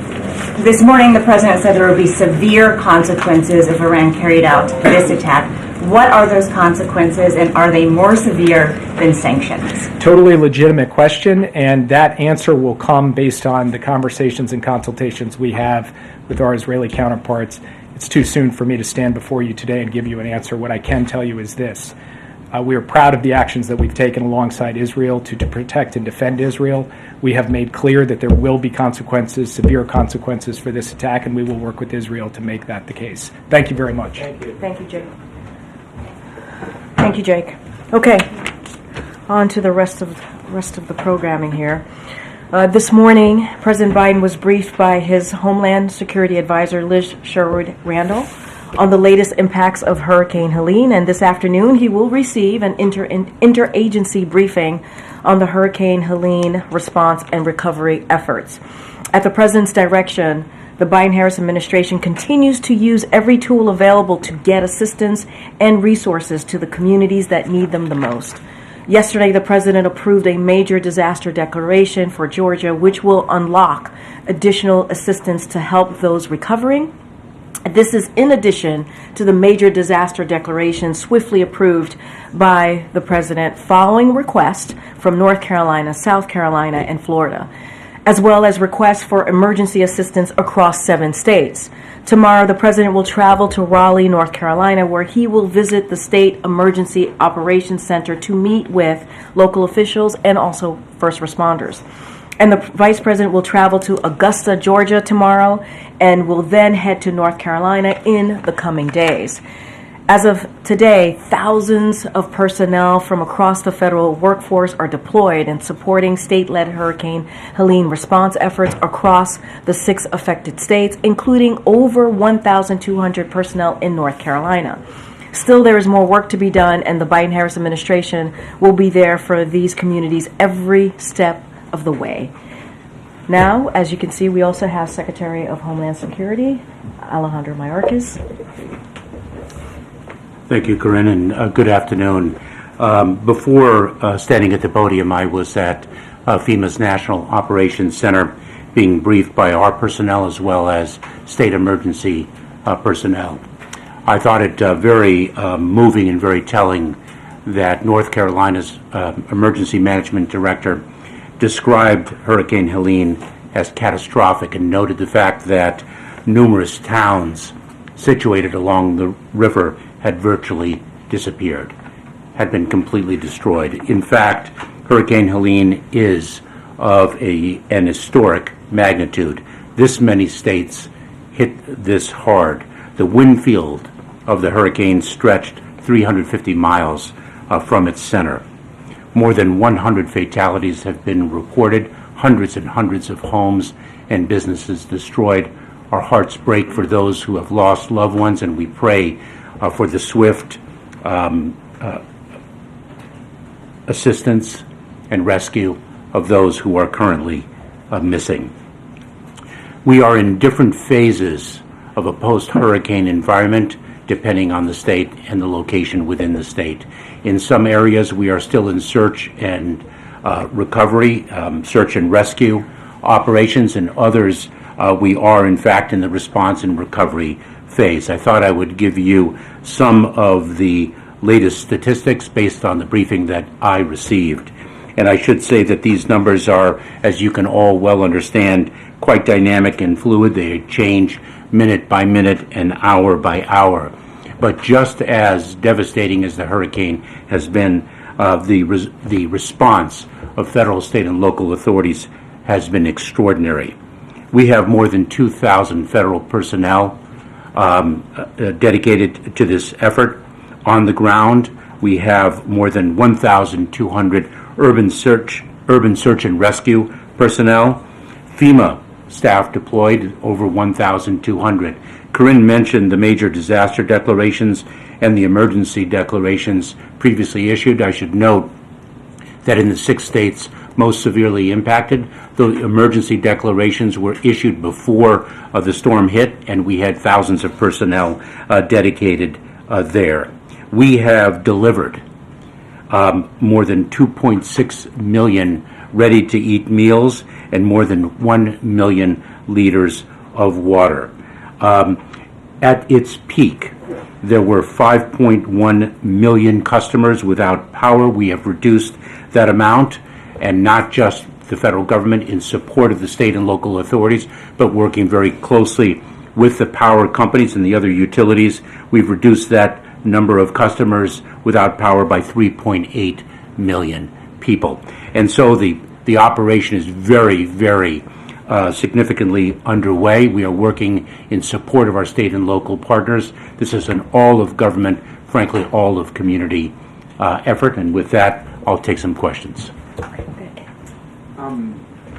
This morning, the president said there would be severe consequences if Iran carried out this attack. What are those consequences, and are they more severe than sanctions? Totally legitimate question, and that answer will come based on the conversations and consultations we have with our Israeli counterparts. It's too soon for me to stand before you today and give you an answer. What I can tell you is this. We are proud of the actions that we've taken alongside Israel to protect and defend Israel. We have made clear that there will be consequences, severe consequences for this attack, and we will work with Israel to make that the case. Thank you very much. Thank you. Thank you, Jake. Thank you, Jake. Okay, on to the rest of the programming here. This morning, President Biden was briefed by his Homeland Security Advisor, Liz Sherwood-Randall, on the latest impacts of Hurricane Helene, and this afternoon he will receive an interagency briefing on the Hurricane Helene response and recovery efforts. At the President's direction, the Biden-Harris administration continues to use every tool available to get assistance and resources to the communities that need them the most. Yesterday, the President approved a major disaster declaration for Georgia, which will unlock additional assistance to help those recovering. This is in addition to the major disaster declaration swiftly approved by the President following request from North Carolina, South Carolina, and Florida. as well as requests for emergency assistance across 7 states. Tomorrow, the President will travel to Raleigh, North Carolina, where he will visit the State Emergency Operations Center to meet with local officials and also first responders. And the Vice President will travel to Augusta, Georgia tomorrow and will then head to North Carolina in the coming days. As of today, thousands of personnel from across the federal workforce are deployed and supporting state-led Hurricane Helene response efforts across the 6 affected states, including over 1,200 personnel in North Carolina. Still, there is more work to be done, and the Biden-Harris administration will be there for these communities every step of the way. Now, as you can see, we also have Secretary of Homeland Security, Alejandro Mayorkas. Thank you, Corinne, and good afternoon. Before standing at the podium, I was at FEMA's National Operations Center being briefed by our personnel as well as state emergency personnel. I thought it very moving and very telling that North Carolina's Emergency Management Director described Hurricane Helene as catastrophic and noted the fact that numerous towns situated along the river had virtually disappeared, had been completely destroyed. In fact, Hurricane Helene is of an historic magnitude. This many states hit this hard. The wind field of the hurricane stretched 350 miles from its center. More than 100 fatalities have been reported, hundreds and hundreds of homes and businesses destroyed. Our hearts break for those who have lost loved ones, and we pray for the swift assistance and rescue of those who are currently missing. We are in different phases of a post-hurricane environment depending on the state and the location within the state. In some areas, we are still in search and recovery, search and rescue operations. In others, we are, in fact, in the response and recovery phase. I thought I would give you some of the latest statistics based on the briefing that I received. And I should say that these numbers are, as you can all well understand, quite dynamic and fluid. They change minute by minute and hour by hour. But just as devastating as the hurricane has been, the response of federal, state, and local authorities has been extraordinary. We have more than 2,000 federal personnel dedicated to this effort. On the ground, we have more than 1,200 urban search and rescue personnel. FEMA staff deployed, over 1,200. Corinne mentioned the major disaster declarations and the emergency declarations previously issued. I should note that in the 6 states most severely impacted, the emergency declarations were issued before the storm hit, and we had thousands of personnel dedicated there. We have delivered more than 2.6 million ready-to-eat meals and more than 1 million liters of water. At its peak, there were 5.1 million customers without power. We have reduced that amount, and not just the federal government in support of the state and local authorities, but working very closely with the power companies and the other utilities. We've reduced that number of customers without power by 3.8 million people. And so the operation is very, very significantly underway. We are working in support of our state and local partners. This is an all-of-government, frankly, all-of-community effort. And with that, I'll take some questions.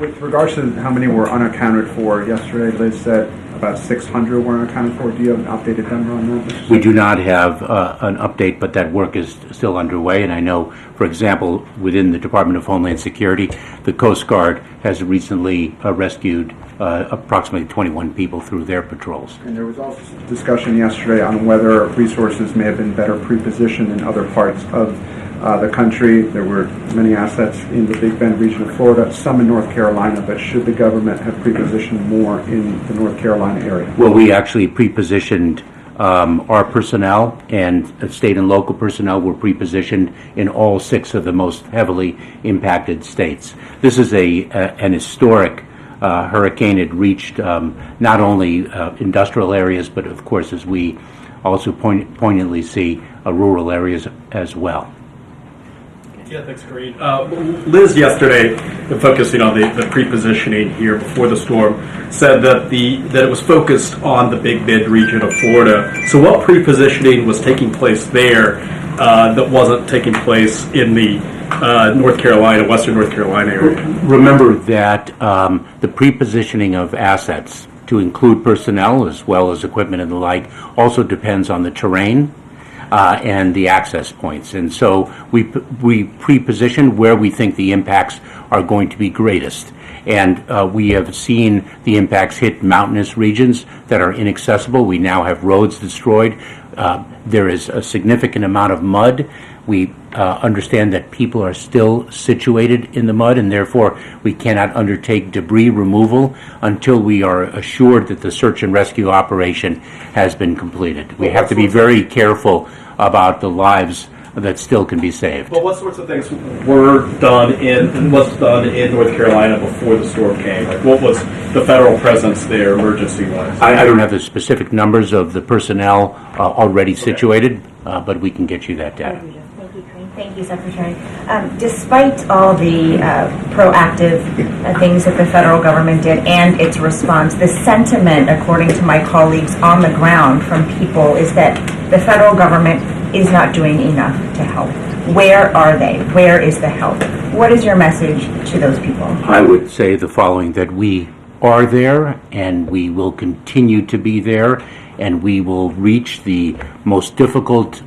With regards to how many were unaccounted for, yesterday Liz said about 600 were unaccounted for. Do you have an updated number on that? We do not have an update, but that work is still underway. And I know, for example, within the Department of Homeland Security, the Coast Guard has recently rescued approximately 21 people through their patrols. And there was also discussion yesterday on whether resources may have been better pre-positioned in other parts of the country. There were many assets in the Big Bend region of Florida, some in North Carolina, but should the government have pre-positioned more in the North Carolina area? Well, we actually pre-positioned our personnel, and state and local personnel were pre-positioned in all 6 of the most heavily impacted states. This is an historic hurricane had reached not only industrial areas, but of course, as we also poignantly see, rural areas as well. Yeah, thanks, Corinne. Liz yesterday, focusing on the pre-positioning here before the storm, said that it was focused on the Big Bend region of Florida. So what pre-positioning was taking place there that wasn't taking place in the North Carolina, Western North Carolina area? Remember that the pre-positioning of assets, to include personnel as well as equipment and the like, also depends on the terrain and the access points. And so we pre-position where we think the impacts are going to be greatest. And we have seen the impacts hit mountainous regions that are inaccessible. We now have roads destroyed. There is a significant amount of mud. We understand that people are still situated in the mud, and therefore we cannot undertake debris removal until we are assured that the search and rescue operation has been completed. We have to be very careful about the lives that still can be saved. But what sorts of things were done in North Carolina before the storm came? Like, what was the federal presence there, emergency-wise? I don't have the specific numbers of the personnel already situated, but we can get you that data. Thank you, Secretary. Despite all the proactive things that the federal government did and its response, the sentiment, according to my colleagues on the ground from people, is that the federal government is not doing enough to help. Where are they? Where is the help? What is your message to those people? I would say the following, that we are there and we will continue to be there, and we will reach the most difficult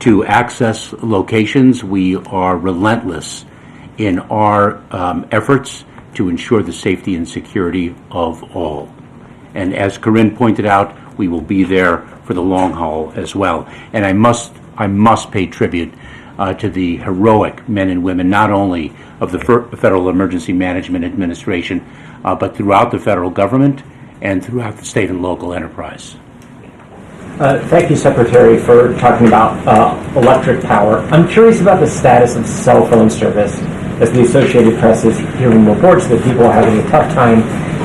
to access locations. We are relentless in our efforts to ensure the safety and security of all. And as Corinne pointed out, we will be there for the long haul as well. And I must pay tribute to the heroic men and women, not only of the Federal Emergency Management Administration, but throughout the federal government and throughout the state and local enterprise. Thank you, Secretary, for talking about electric power. I'm curious about the status of cell phone service, as the Associated Press is hearing reports that people are having a tough time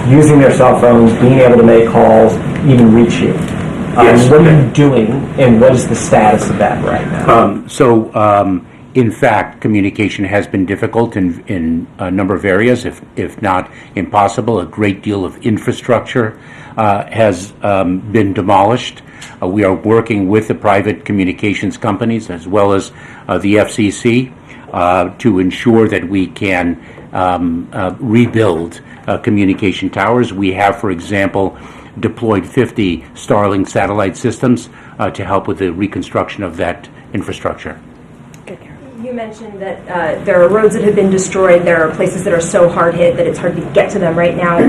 using their cell phones, being able to make calls, even reach you. Yes. What are you doing, and what is the status of that right now? In fact, communication has been difficult in a number of areas, if not impossible. A great deal of infrastructure has been demolished. We are working with the private communications companies as well as the FCC to ensure that we can rebuild communication towers. We have, for example, deployed 50 Starlink satellite systems to help with the reconstruction of that infrastructure. You mentioned that there are roads that have been destroyed. There are places that are so hard hit that it's hard to get to them right now.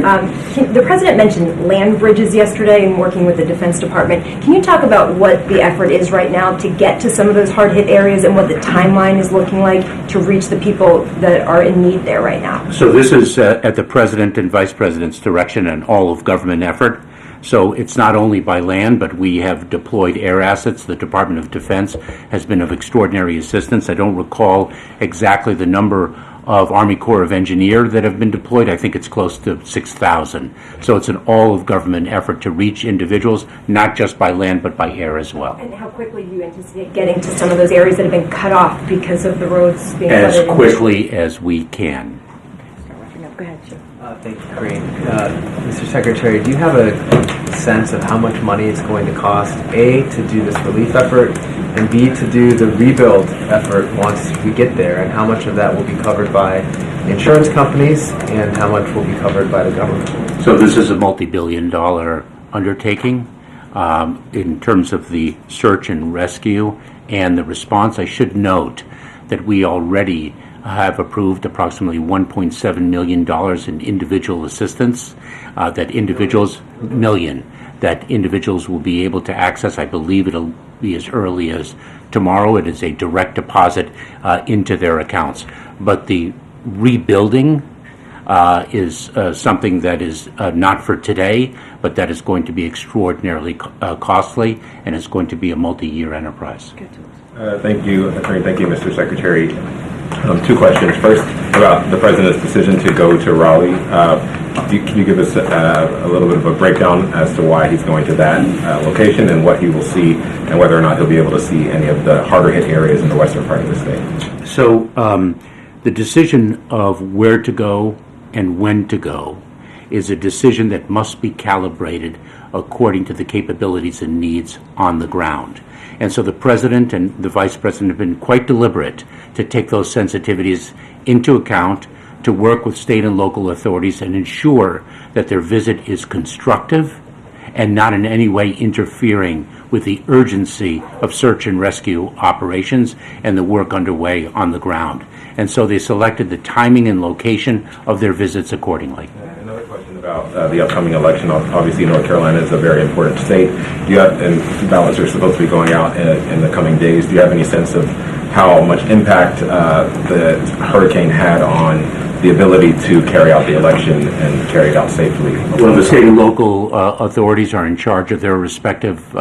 The President mentioned land bridges yesterday and working with the Defense Department. Can you talk about what the effort is right now to get to some of those hard hit areas and what the timeline is looking like to reach the people that are in need there right now? So this is at the President and Vice President's direction and all of government effort. So it's not only by land, but we have deployed air assets. The Department of Defense has been of extraordinary assistance. I don't recall exactly the number of Army Corps of Engineers that have been deployed. I think it's close to 6,000. So it's an all-of-government effort to reach individuals, not just by land, but by air as well. And how quickly do you anticipate getting to some of those areas that have been cut off because of the roads being flooded? As quickly as we can. Go ahead, Jim. Thank you, Corinne. Mr. Secretary, do you have a sense of how much money it's going to cost, A, to do this relief effort, and B, to do the rebuild effort once we get there, and how much of that will be covered by insurance companies, and how much will be covered by the government? So this is a multi-billion-dollar undertaking in terms of the search and rescue and the response. I should note that we already have approved approximately $1.7 million in individual assistance that individuals will be able to access. I believe it'll be as early as tomorrow. It is a direct deposit into their accounts. But the rebuilding is something that is not for today, but that is going to be extraordinarily costly, and it's going to be a multi-year enterprise. Thank you, Attorney. Thank you, Mr. Secretary. Two questions. First, about the president's decision to go to Raleigh. Can you give us a little bit of a breakdown as to why he's going to that location and what he will see, and whether or not he'll be able to see any of the harder hit areas in the western part of the state? So the decision of where to go and when to go is a decision that must be calibrated according to the capabilities and needs on the ground. And so the president and the vice president have been quite deliberate to take those sensitivities into account, to work with state and local authorities and ensure that their visit is constructive and not in any way interfering with the urgency of search and rescue operations and the work underway on the ground. And so they selected the timing and location of their visits accordingly. Another question about the upcoming election. Obviously, North Carolina is a very important state. Do you have, and ballots are supposed to be going out in the coming days. Do you have any sense of how much impact the hurricane had on the ability to carry out the election and carry it out safely? Well, the state and local authorities are in charge of their respective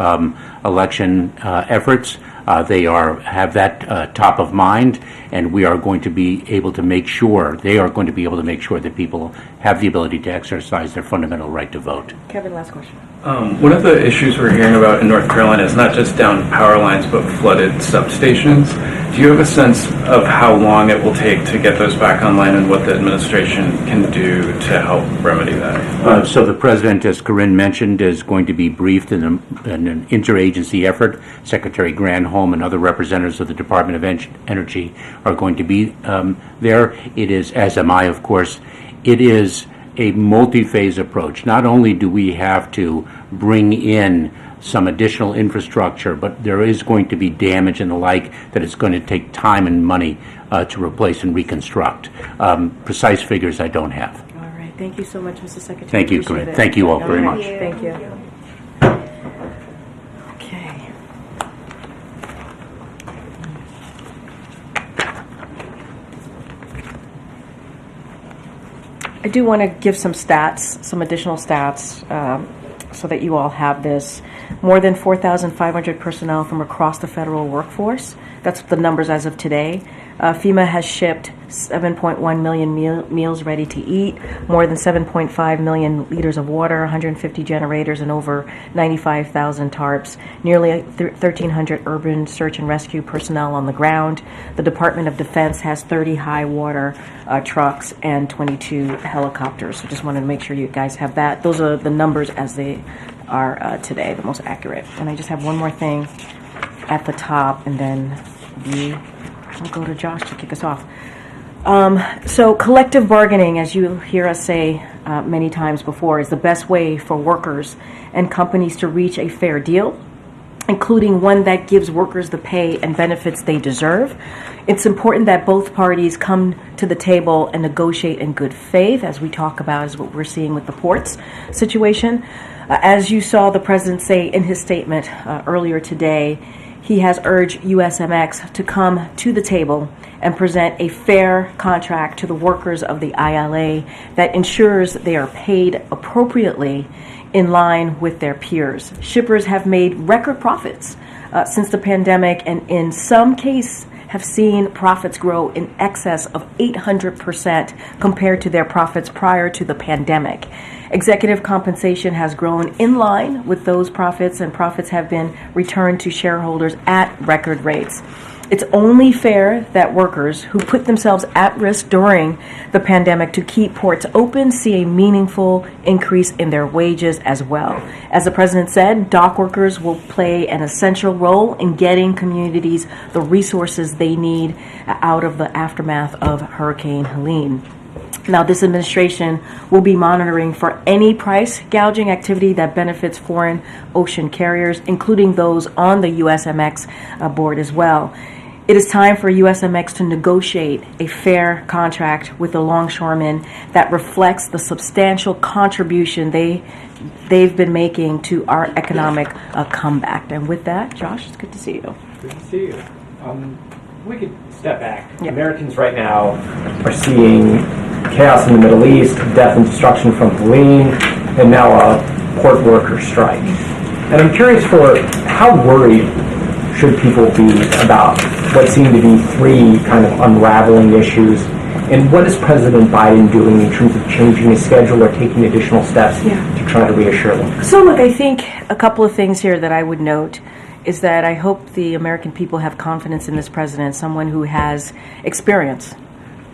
election efforts. They have that top of mind, and we are going to be able to make sure, they are going to be able to make sure that people have the ability to exercise their fundamental right to vote. Kevin, last question. One of the issues we're hearing about in North Carolina is not just down power lines, but flooded substations. Do you have a sense of how long it will take to get those back online and what the administration can do to help remedy that? So the president, as Corinne mentioned, is going to be briefed in an interagency effort. Secretary Granholm and other representatives of the Department of Energy are going to be there. It is, as am I, of course, it is a multi-phase approach. Not only do we have to bring in some additional infrastructure, but there is going to be damage and the like that it's going to take time and money to replace and reconstruct. Precise figures I don't have. All right. Thank you so much, Mr. Secretary. Thank you, Appreciate Corinne. it. Thank you all very much. Thank you. Okay. I do want to give some stats, some additional stats, so that you all have this. More than 4,500 personnel from across the federal workforce. That's the numbers as of today. FEMA has shipped 7.1 million meals ready to eat, more than 7.5 million liters of water, 150 generators, and over 95,000 tarps. Nearly 1,300 urban search and rescue personnel on the ground. The Department of Defense has 30 high water trucks and 22 helicopters. So just wanted to make sure you guys have that. Those are the numbers as they are today, the most accurate. And I just have one more thing at the top, and then I'll go to Josh to kick us off. So collective bargaining, as you hear us say many times before, is the best way for workers and companies to reach a fair deal, including one that gives workers the pay and benefits they deserve. It's important that both parties come to the table and negotiate in good faith, as we talk about, is what we're seeing with the ports situation. As you saw the president say in his statement earlier today, he has urged USMX to come to the table and present a fair contract to the workers of the ILA that ensures they are paid appropriately in line with their peers. Shippers have made record profits since the pandemic, and in some cases have seen profits grow in excess of 800% compared to their profits prior to the pandemic. Executive compensation has grown in line with those profits, and profits have been returned to shareholders at record rates. It's only fair that workers who put themselves at risk during the pandemic to keep ports open see a meaningful increase in their wages as well. As the president said, dock workers will play an essential role in getting communities the resources they need out of the aftermath of Hurricane Helene. Now, this administration will be monitoring for any price gouging activity that benefits foreign ocean carriers, including those on the USMX board as well. It is time for USMX to negotiate a fair contract with the longshoremen that reflects the substantial contribution they've been making to our economic comeback. And with that, Josh, it's good to see you. Good to see you. We could step back. Yeah. Americans right now are seeing chaos in the Middle East, death and destruction from Helene, and now a port worker strike. And I'm curious for how worried should people be about what seem to be three kind of unraveling issues? And what is President Biden doing in terms of changing his schedule or taking additional steps to try to reassure them? So look, I think a couple of things here that I would note is that I hope the American people have confidence in this president, someone who has experience,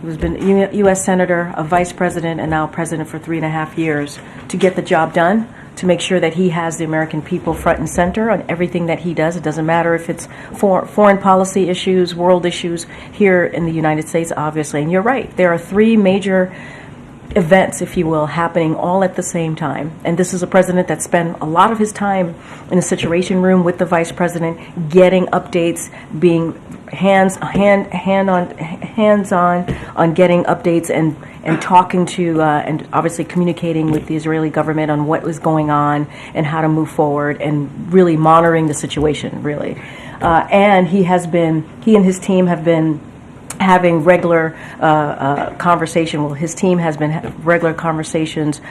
who's been U.S. Senator, a vice president, and now president for 3.5 years, to get the job done, to make sure that he has the American people front and center on everything that he does. It doesn't matter if it's foreign policy issues, world issues here in the United States, obviously. And you're right, there are three major events, if you will, happening all at the same time. And this is a president that spent a lot of his time in a situation room with the vice president, getting updates, being hands on getting updates and talking to and obviously communicating with the Israeli government on what was going on and how to move forward and really monitoring the situation, really. And he and his team have been having regular conversation. Well, his team has been regular conversations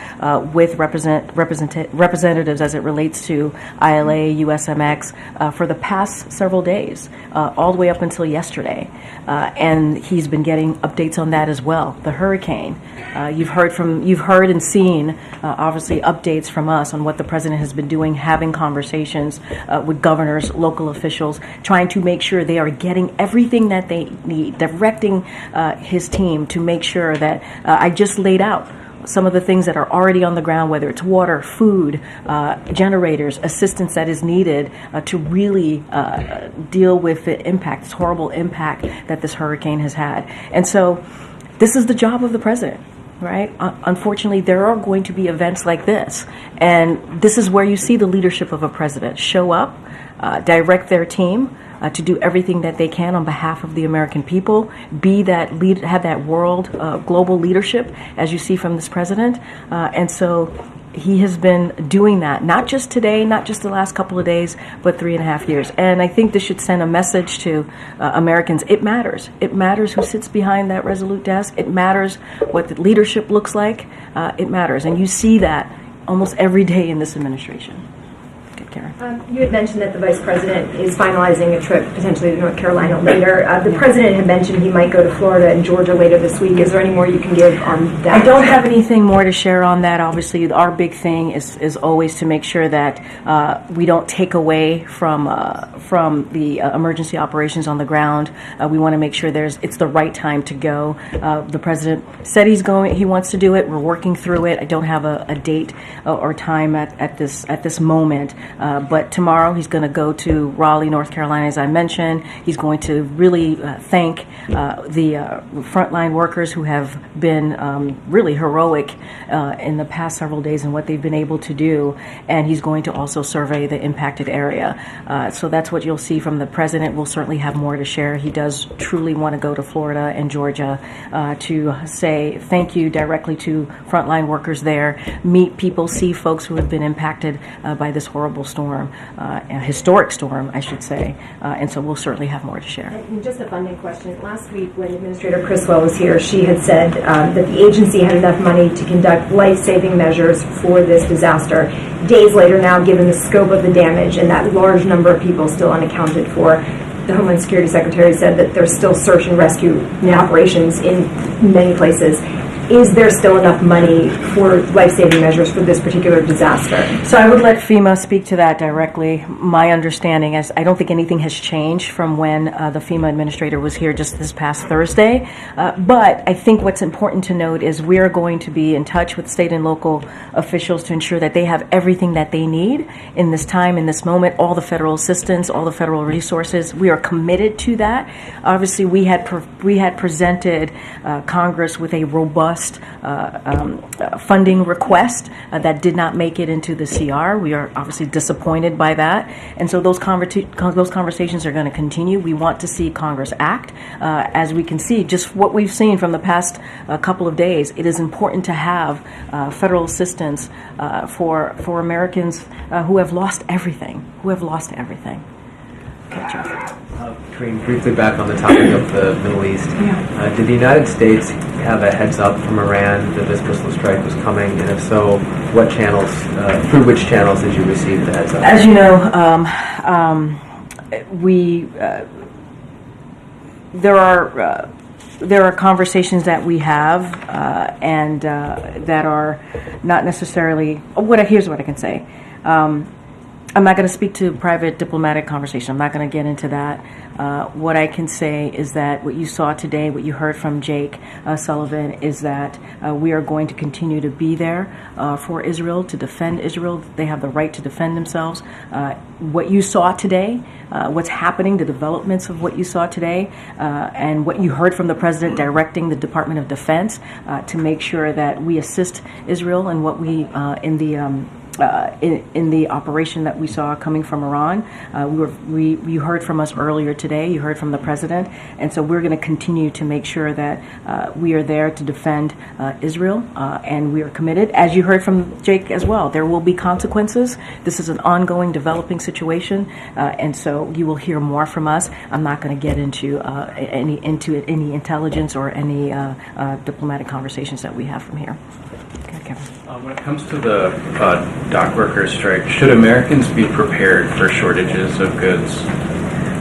with representatives as it relates to ILA, USMX for the past several days, all the way up until yesterday. And he's been getting updates on that as well. The hurricane. You've heard and seen obviously updates from us on what the president has been doing, having conversations with governors, local officials, trying to make sure they are getting everything that they need, directing his team to make sure that I just laid out some of the things that are already on the ground, whether it's water, food, generators, assistance that is needed to really deal with the impact, this horrible impact that this hurricane has had. And so this is the job of the president, right? Unfortunately, there are going to be events like this. And this is where you see the leadership of a president show up, direct their team, to do everything that they can on behalf of the American people, be that lead, have that world, global leadership, as you see from this president. And so he has been doing that, not just today, not just the last couple of days, but 3.5 years. And I think this should send a message to Americans. It matters. It matters who sits behind that resolute desk. It matters what the leadership looks like. It matters. And you see that almost every day in this administration. You had mentioned that the vice president is finalizing a trip potentially to North Carolina later. The president had mentioned he might go to Florida and Georgia later this week. Is there any more you can give on that? I don't have anything more to share on that. Obviously, our big thing is always to make sure that we don't take away from the emergency operations on the ground. We want to make sure it's the right time to go. The president said he wants to do it. We're working through it. I don't have a date or time at this moment. But tomorrow he's going to go to Raleigh, North Carolina, as I mentioned. He's going to really thank the frontline workers who have been really heroic in the past several days and what they've been able to do. And he's going to also survey the impacted area. So that's what you'll see from the president. We'll certainly have more to share. He does truly want to go to Florida and Georgia to say thank you directly to frontline workers there, meet people, see folks who have been impacted by this horrible storm, a historic storm, I should say, and so we'll certainly have more to share. And just a funding question. Last week when Administrator Criswell was here, she had said that the agency had enough money to conduct life-saving measures for this disaster. Days later now, given the scope of the damage and that large number of people still unaccounted for, the Homeland Security Secretary said that there's still search and rescue operations in many places. Is there still enough money for life-saving measures for this particular disaster? So I would let FEMA speak to that directly. My understanding is I don't think anything has changed from when the FEMA administrator was here just this past Thursday. But I think what's important to note is we are going to be in touch with state and local officials to ensure that they have everything that they need in this time, in this moment, all the federal assistance, all the federal resources. We are committed to that. Obviously, we had presented Congress with a robust funding request that did not make it into the CR. We are obviously disappointed by that. And so those conversations are going to continue. We want to see Congress act. As we can see, just what we've seen from the past couple of days, it is important to have federal assistance for Americans who have lost everything, Okay, Jeff. Karine, briefly back on the topic of the Middle East. Did the United States have a heads up from Iran that this missile strike was coming? And if so, what channels, through which channels did you receive the heads up? As you know, there are conversations that we have and that are not necessarily. Here's what I can say. I'm not going to speak to private diplomatic conversation. I'm not going to get into that. What I can say is that what you saw today, what you heard from Jake Sullivan, is that we are going to continue to be there for Israel, to defend Israel. They have the right to defend themselves. What you saw today, what's happening, the developments of what you saw today, and what you heard from the president directing the Department of Defense to make sure that we assist Israel in what we in the operation that we saw coming from Iran. You heard from us earlier today, you heard from the president, and so we're going to continue to make sure that we are there to defend Israel, and we are committed. As you heard from Jake as well, there will be consequences. This is an ongoing, developing situation, and so you will hear more from us. I'm not going to get into any intelligence or any diplomatic conversations that we have from here. Okay, Kevin. When it comes to the dock workers strike, should Americans be prepared for shortages of goods?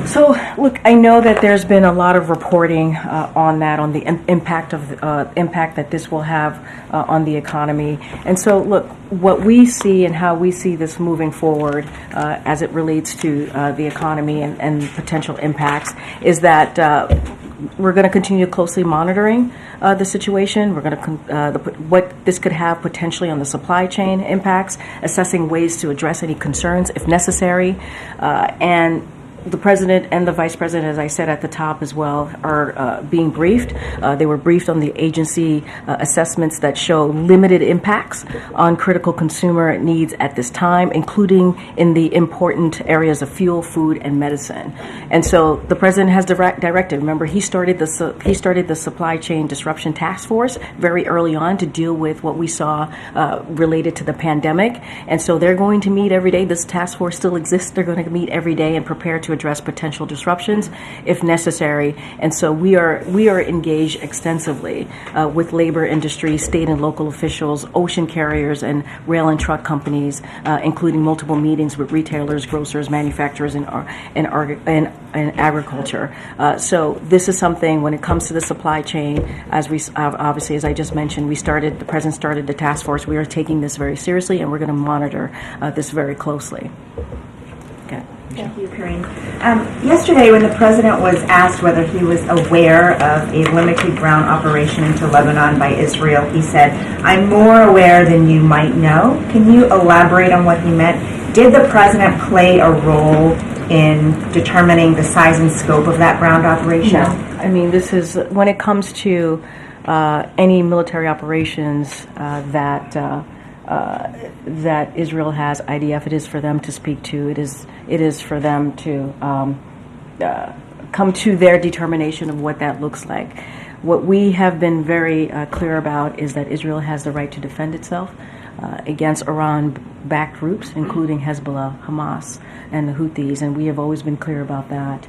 So, look, I know that there's been a lot of reporting on that, on the impact that this will have on the economy. And so, look, what we see and how we see this moving forward as it relates to the economy and potential impacts is that we're going to continue closely monitoring the situation. We're going to what this could have potentially on the supply chain impacts, assessing ways to address any concerns if necessary, and the president and the vice president, as I said at the top as well, are being briefed. They were briefed on the agency assessments that show limited impacts on critical consumer needs at this time, including in the important areas of fuel, food, and medicine. And so the president has directed. Remember, he started the supply chain disruption task force very early on to deal with what we saw related to the pandemic. And so they're going to meet every day. This task force still exists. They're going to meet every day and prepare to address potential disruptions if necessary. And so we are engaged extensively with labor industry, state and local officials, ocean carriers, and rail and truck companies, including multiple meetings with retailers, grocers, manufacturers, and agriculture. So this is something, when it comes to the supply chain, as we obviously, as I just mentioned, the president started the task force. We are taking this very seriously, and we're going to monitor this very closely. Okay. Thank you, Karine. Yesterday, when the president was asked whether he was aware of a limited ground operation into Lebanon by Israel, he said, "I'm more aware than you might know." Can you elaborate on what he meant? Did the president play a role in determining the size and scope of that ground operation? No. I mean, this is, when it comes to any military operations that Israel has, IDF, it is for them to speak to. It is for them to come to their determination of what that looks like. What we have been very clear about is that Israel has the right to defend itself against Iran-backed groups, including Hezbollah, Hamas, and the Houthis, and we have always been clear about that.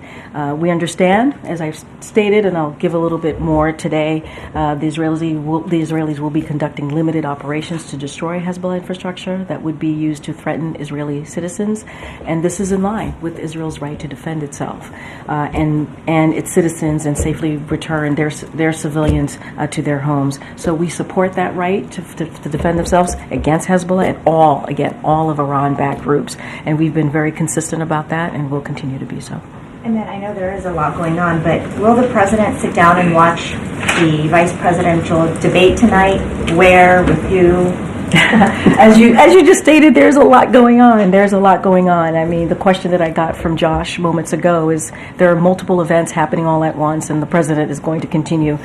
We understand, as I've stated, and I'll give a little bit more today, the Israelis will be conducting limited operations to destroy Hezbollah infrastructure that would be used to threaten Israeli citizens, and this is in line with Israel's right to defend itself and its citizens and safely return their civilians to their homes. So we support that right to defend themselves against Hezbollah and all of Iran-backed groups, and we've been very consistent about that, and will continue to be so. And then I know there is a lot going on, but will the president sit down and watch the vice presidential debate tonight? Where, with who? As you just stated, there's a lot going on. There's a lot going on. I mean, the question that I got from Josh moments ago is there are multiple events happening all at once, and the president is going to continue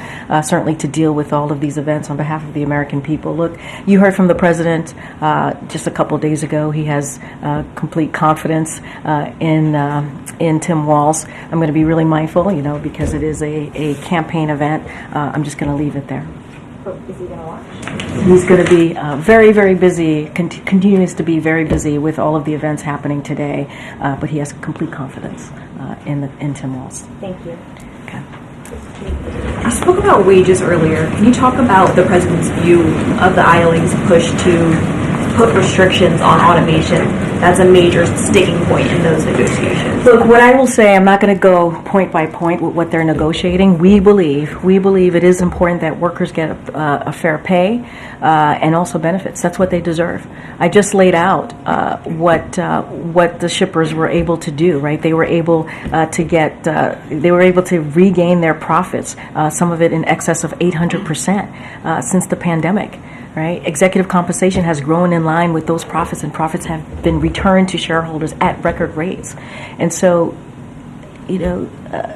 certainly to deal with all of these events on behalf of the American people. Look, you heard from the president just a couple of days ago. He has complete confidence in Tim Walz. I'm going to be really mindful, because it is a campaign event. I'm just going to leave it there. Is he going to watch? He's going to be very, very busy, continues to be very busy with all of the events happening today, but he has complete confidence in Tim Walz. Thank you. Okay. You spoke about wages earlier. Can you talk about the president's view of the ILA's push to put restrictions on automation that's a major sticking point in those negotiations. Look, what I will say, I'm not going to go point by point with what they're negotiating. We believe it is important that workers get a fair pay and also benefits. That's what they deserve. I just laid out what the shippers were able to do. Right, they were able to regain their profits. Some of it in excess of 800% since the pandemic. Right, executive compensation has grown in line with those profits, and profits have been returned to shareholders at record rates. And so, ILA,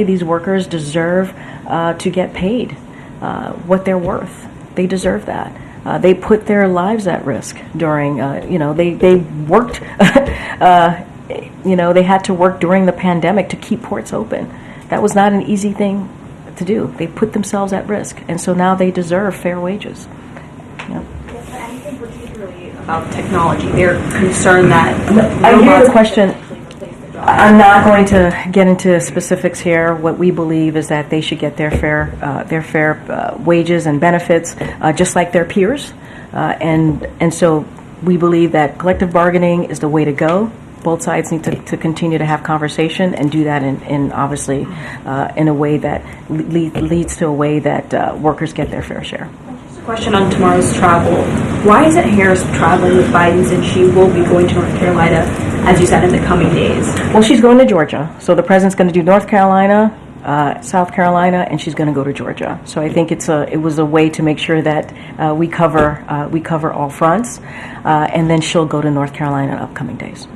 these workers deserve to get paid what they're worth. They deserve that. They put their lives at risk during, they worked, they had to work during the pandemic to keep ports open. That was not an easy thing to do. They put themselves at risk, and so now they deserve fair wages. Anything particularly about technology? They're concerned that I hear the question. I'm not going to get into specifics here. What we believe is that they should get their fair wages and benefits, just like their peers, and so we believe that collective bargaining is the way to go. Both sides need to continue to have conversation and do that in obviously in a way that leads to a way that workers get their fair share. Question on tomorrow's travel. Why isn't Harris traveling with Biden since she will be going to North Carolina, as you said, in the coming days? Well, she's going to Georgia. So the president's going to do North Carolina, South Carolina, and she's going to go to Georgia. So I think it was a way to make sure that we cover all fronts, and then she'll go to North Carolina in upcoming days.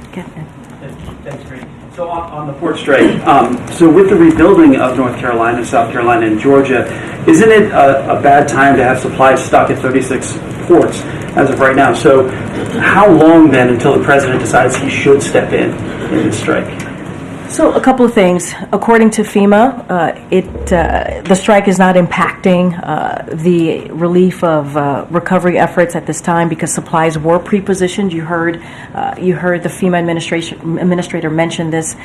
Okay. That's great. So on the port strike, so with the rebuilding of North Carolina, South Carolina, and Georgia, isn't it a bad time to have supplies stuck at 36 ports as of right now? So how long then until the president decides he should step in this strike? So a couple of things. According to FEMA, the strike is not impacting the relief of recovery efforts at this time because supplies were pre-positioned. You heard the FEMA administrator mention this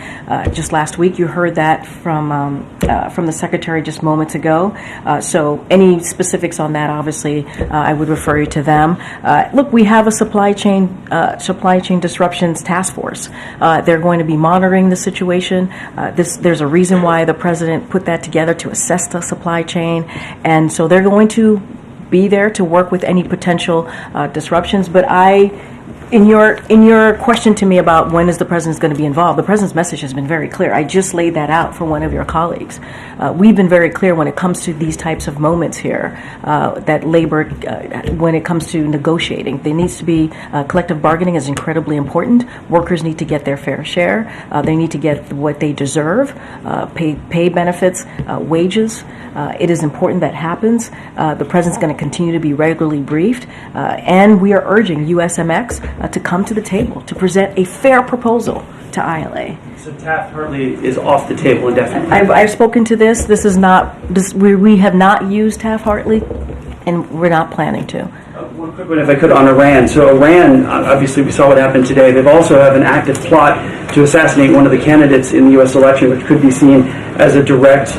just last week. You heard that from the secretary just moments ago. So any specifics on that, obviously, I would refer you to them. Look, we have a supply chain disruptions task force. They're going to be monitoring the situation. There's a reason why the president put that together to assess the supply chain, and so they're going to be there to work with any potential disruptions. But in your question to me about when is the president going to be involved, the president's message has been very clear. I just laid that out for one of your colleagues. We've been very clear when it comes to these types of moments here, that labor, when it comes to negotiating, there needs to be collective bargaining is incredibly important. Workers need to get their fair share. They need to get what they deserve, pay benefits, wages. It is important that happens. The president's going to continue to be regularly briefed, and we are urging USMX to come to the table to present a fair proposal to ILA. So Taft-Hartley is off the table indefinitely. I've spoken to this. This is not. We have not used Taft-Hartley, and we're not planning to. One quick one, if I could, on Iran. So Iran, obviously, we saw what happened today. They've also have an active plot to assassinate one of the candidates in the U.S. election, which could be seen as a direct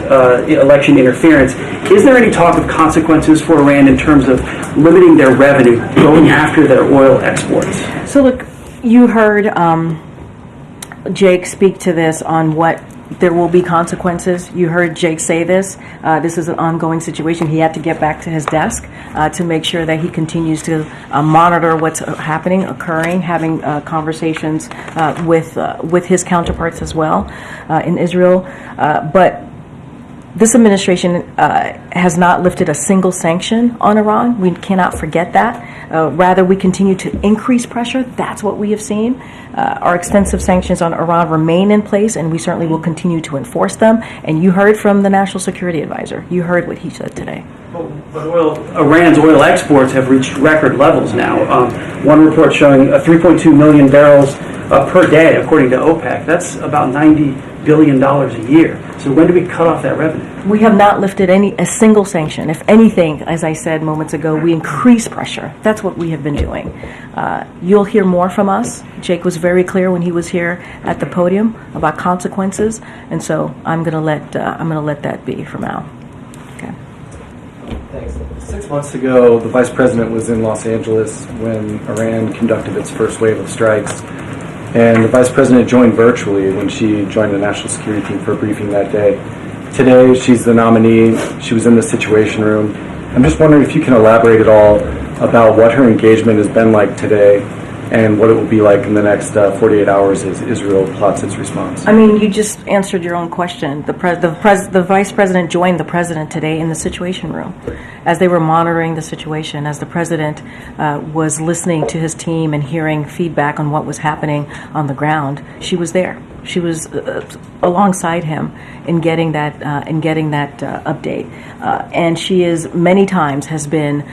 election interference. Is there any talk of consequences for Iran in terms of limiting their revenue, going after their oil exports? So look, you heard Jake speak to this on what there will be consequences. You heard Jake say this. This is an ongoing situation. He had to get back to his desk to make sure that he continues to monitor what's occurring, having conversations with his counterparts as well in Israel. But this administration has not lifted a single sanction on Iran. We cannot forget that. Rather, we continue to increase pressure. That's what we have seen. Our extensive sanctions on Iran remain in place, and we certainly will continue to enforce them. And you heard from the National Security Advisor. You heard what he said today. But Iran's oil exports have reached record levels now. One report showing 3.2 million barrels per day, according to OPEC. That's about $90 billion a year. So when do we cut off that revenue? We have not lifted a single sanction. If anything, as I said moments ago, we increase pressure. That's what we have been doing. You'll hear more from us. Jake was very clear when he was here at the podium about consequences, and so I'm going to let that be for now. Okay. Thanks. 6 months ago, the Vice President was in Los Angeles when Iran conducted its first wave of strikes. And the Vice President joined virtually when she joined the National Security Team for a briefing that day. Today, she's the nominee. She was in the Situation Room. I'm just wondering if you can elaborate at all about what her engagement has been like today and what it will be like in the next 48 hours as Israel plots its response. I mean, you just answered your own question. The Vice President joined the President today in the Situation Room as they were monitoring the situation, as the President was listening to his team and hearing feedback on what was happening on the ground. She was there. She was alongside him in getting that update, and she is many times has been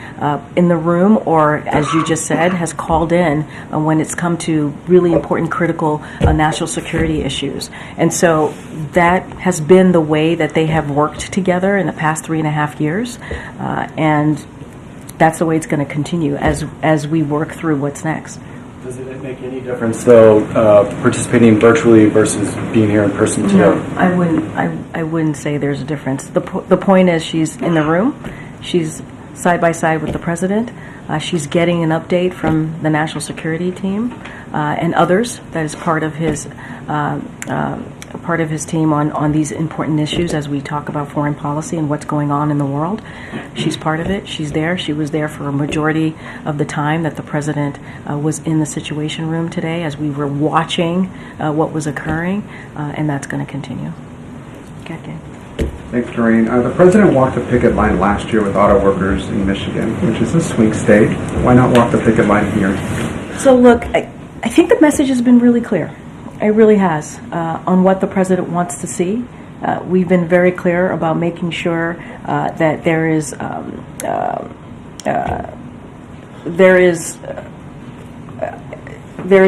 in the room, or as you just said, has called in when it's come to really important, critical national security issues. And so that has been the way that they have worked together in the past 3.5 years, and that's the way it's going to continue as we work through what's next. Does it make any difference, though, participating virtually versus being here in person today? No, I wouldn't say there's a difference. The point is she's in the room. She's side by side with the President. She's getting an update from the National Security Team and others. That is part of his team on these important issues as we talk about foreign policy and what's going on in the world. She's part of it. She's there. She was there for a majority of the time that the President was in the Situation Room today as we were watching what was occurring, and that's going to continue. Okay. Thanks, Doreen. The President walked the picket line last year with auto workers in Michigan, which is a swing state. Why not walk the picket line here? So look, I think the message has been really clear. It really has, on what the President wants to see. We've been very clear about making sure that there is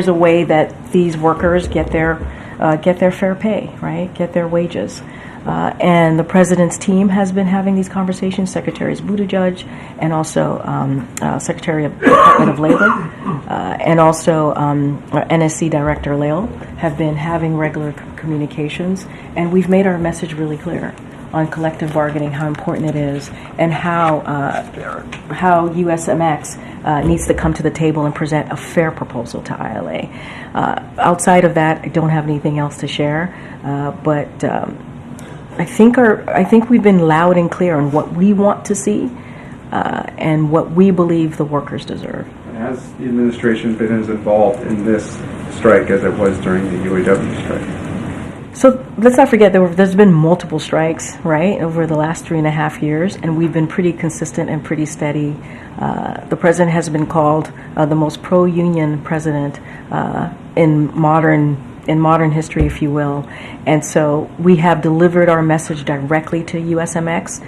a way that these workers get their fair pay, right? Get their wages. And the President's team has been having these conversations, Secretaries Buttigieg and also Secretary of Department of Labor and also NSC Director Lael have been having regular communications, and we've made our message really clear on collective bargaining, how important it is, and how U.S.A. needs to come to the table and present a fair proposal to ILA. Outside of that, I don't have anything else to share, but I think we've been loud and clear on what we want to see and what we believe the workers deserve. Has the administration been as involved in this strike as it was during the UAW strike? So let's not forget there's been multiple strikes, right, over the last 3.5 years, and we've been pretty consistent and pretty steady. The President has been called the most pro-union president in modern history, if you will. And so we have delivered our message directly to USMX.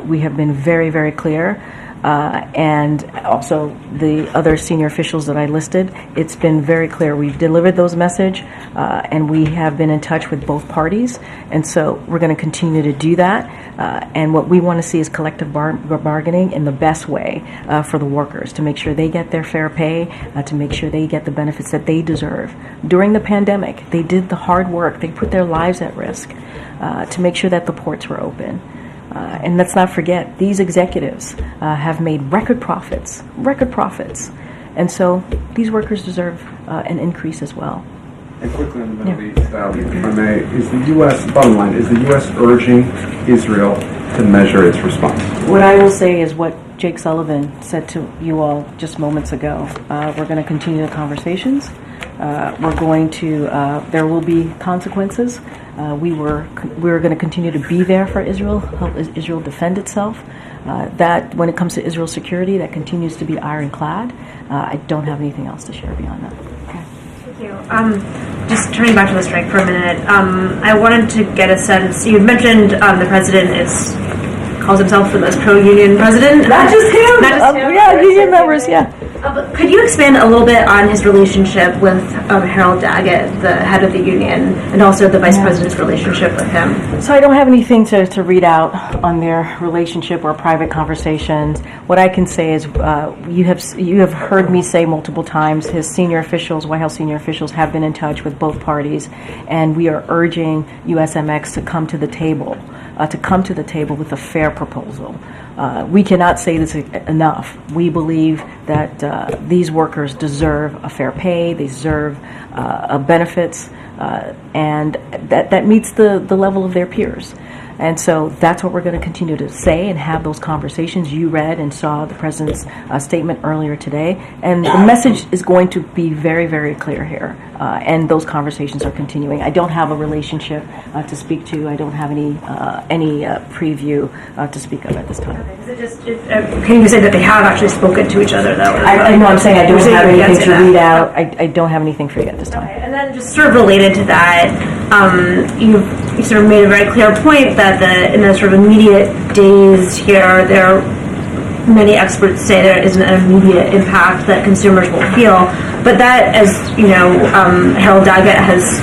We have been very, very clear. And also the other senior officials that I listed, it's been very clear. We've delivered those message, and we have been in touch with both parties. And so we're going to continue to do that. And what we want to see is collective bargaining in the best way for the workers, to make sure they get their fair pay, to make sure they get the benefits that they deserve. During the pandemic, they did the hard work. They put their lives at risk to make sure that the ports were open. And let's not forget, these executives have made record profits. And so these workers deserve an increase as well. And quickly on the Middle East, if I may, is the U.S., bottom line, is the U.S. urging Israel to measure its response? What I will say is what Jake Sullivan said to you all just moments ago. We're going to continue the conversations. We're going to, there will be consequences. We're going to continue to be there for Israel, help Israel defend itself. That when it comes to Israel's security, that continues to be ironclad. I don't have anything else to share beyond that. Okay. Thank you. Just turning back to the strike for a minute, I wanted to get a sense. You mentioned the president calls himself the most pro-union president. Not just him. Yeah, union members. Yeah. But could you expand a little bit on his relationship with Harold Daggett, the head of the union, and also the vice president's relationship with him? So I don't have anything to read out on their relationship or private conversations. What I can say is you have heard me say multiple times his senior officials, White House senior officials, have been in touch with both parties, and we are urging USMX to come to the table with a fair proposal. We cannot say this enough. We believe that these workers deserve a fair pay, they deserve benefits, and that meets the level of their peers. And so that's what we're going to continue to say and have those conversations. You read and saw the President's statement earlier today, and the message is going to be very, very clear here. And those conversations are continuing. I don't have a relationship to speak to. I don't have any preview to speak of at this time. Can you say that they have actually spoken to each other, though? I know I'm saying I don't have anything to read out. I don't have anything for you at this time. Okay. And then just sort of related to that, you sort of made a very clear point that in the sort of immediate days here, many experts say there isn't an immediate impact that consumers will feel. But that, as you know, Harold Daggett has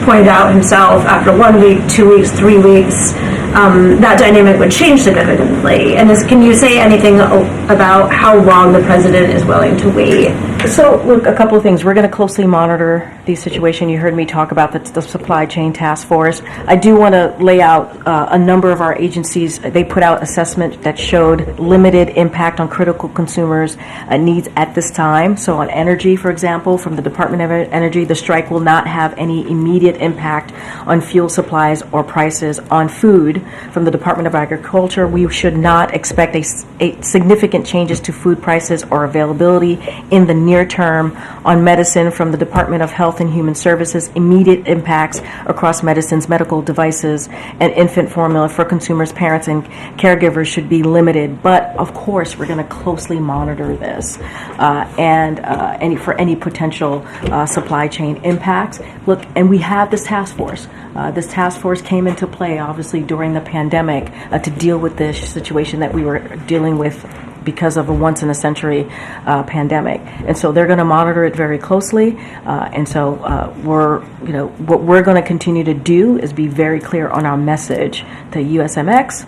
pointed out himself, after 1 week, 2 weeks, 3 weeks, that dynamic would change significantly. And can you say anything about how long the President is willing to wait? So, look, a couple of things. We're going to closely monitor the situation. You heard me talk about the supply chain task force. I do want to lay out a number of our agencies. They put out assessment that showed limited impact on critical consumers' needs at this time. So on energy, for example, from the Department of Energy, the strike will not have any immediate impact on fuel supplies or prices. On food, from the Department of Agriculture, we should not expect a significant changes to food prices or availability in the near term. On medicine, from the Department of Health and Human Services, immediate impacts across medicines, medical devices, and infant formula for consumers, parents, and caregivers should be limited. But of course, we're going to closely monitor this and any potential supply chain impacts. Look, and we have this task force. This task force came into play, obviously, during the pandemic to deal with the situation that we were dealing with because of a once-in-a-century pandemic. And so they're going to monitor it very closely. And so what we're going to continue to do is be very clear on our message to USMX.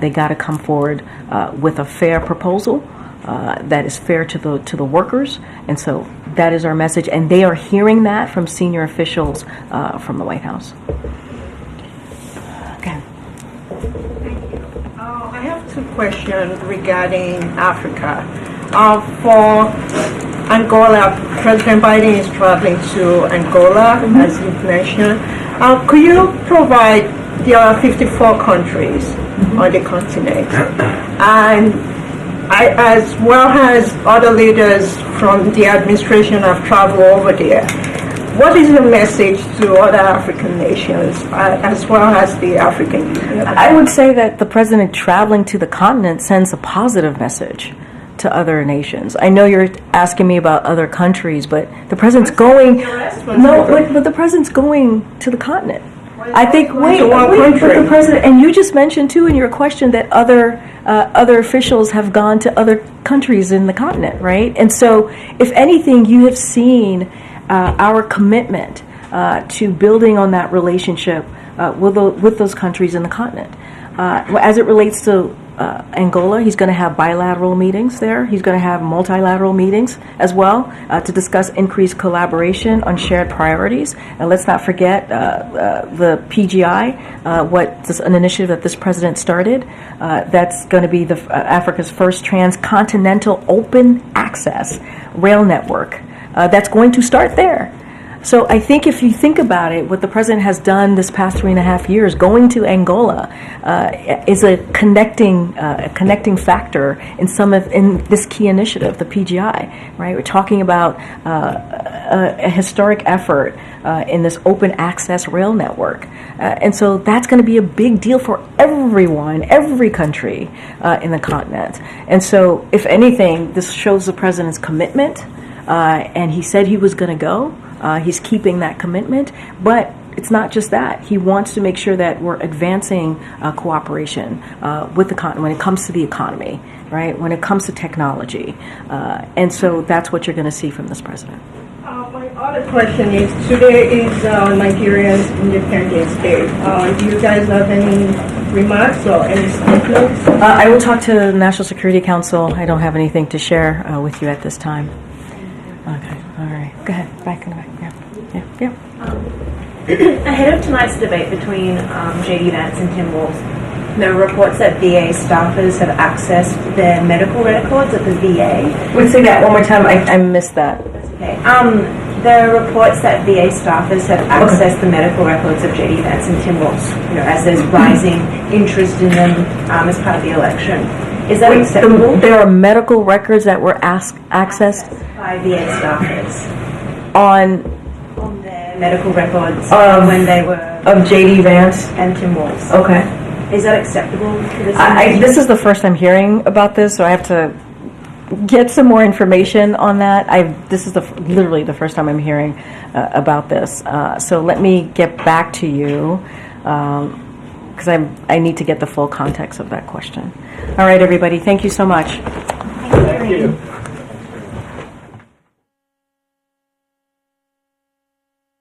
They got to come forward with a fair proposal that is fair to the workers. And so that is our message. And they are hearing that from senior officials from the White House. Okay. I have two questions regarding Africa. For Angola, President Biden is traveling to Angola, as you've mentioned. Could you provide, there are 54 countries on the continent, and as well as other leaders from the administration have traveled over there. What is the message to other African nations as well as the African Union? I would say that the president traveling to the continent sends a positive message to other nations. I know you're asking me about other countries, but the president's going. No, but the president's going to the continent. I think. Wait, but the president, and you just mentioned too in your question that other officials have gone to other countries in the continent, right? And so, if anything, you have seen our commitment to building on that relationship with those countries in the continent. As it relates to Angola, he's going to have bilateral meetings there. He's going to have multilateral meetings as well to discuss increased collaboration on shared priorities. And let's not forget the PGI, an initiative that this president started. That's going to be Africa's first transcontinental open access rail network. That's going to start there. So I think if you think about it, what the president has done this past 3.5 years, going to Angola, is a connecting factor in this key initiative, the PGI. Right, we're talking about a historic effort in this open access rail network, and so that's going to be a big deal for everyone, every country in the continent. And so, if anything, this shows the president's commitment. And he said he was going to go. He's keeping that commitment. But it's not just that. He wants to make sure that we're advancing cooperation with the continent when it comes to the economy, right? When it comes to technology. And so that's what you're going to see from this president. My other question is, today is Nigeria's Independence Day. Do you guys have any remarks or any statements? I will talk to the National Security Council. I don't have anything to share with you at this time. Okay, all right. Go ahead. Back in the back. Yeah. Ahead of tonight's debate between J.D. Vance and Tim Walz, There are reports that VA staffers have accessed their medical records at the VA. Would you say that one more time? I missed that. Okay. There are reports that VA staffers have accessed the medical records of J.D. Vance and Tim Walz, as there's rising interest in them as part of the election. Is that acceptable? There are medical records that were accessed by VA staffers on their medical records when they were of J.D. Vance and Tim Walz. Okay. Is that acceptable for this? This is the first I'm hearing about this, so I have to get some more information on that. This is literally the first time I'm hearing about this. So let me get back to you because I need to get the full context of that question. All right, everybody. Thank you so much. Thank you.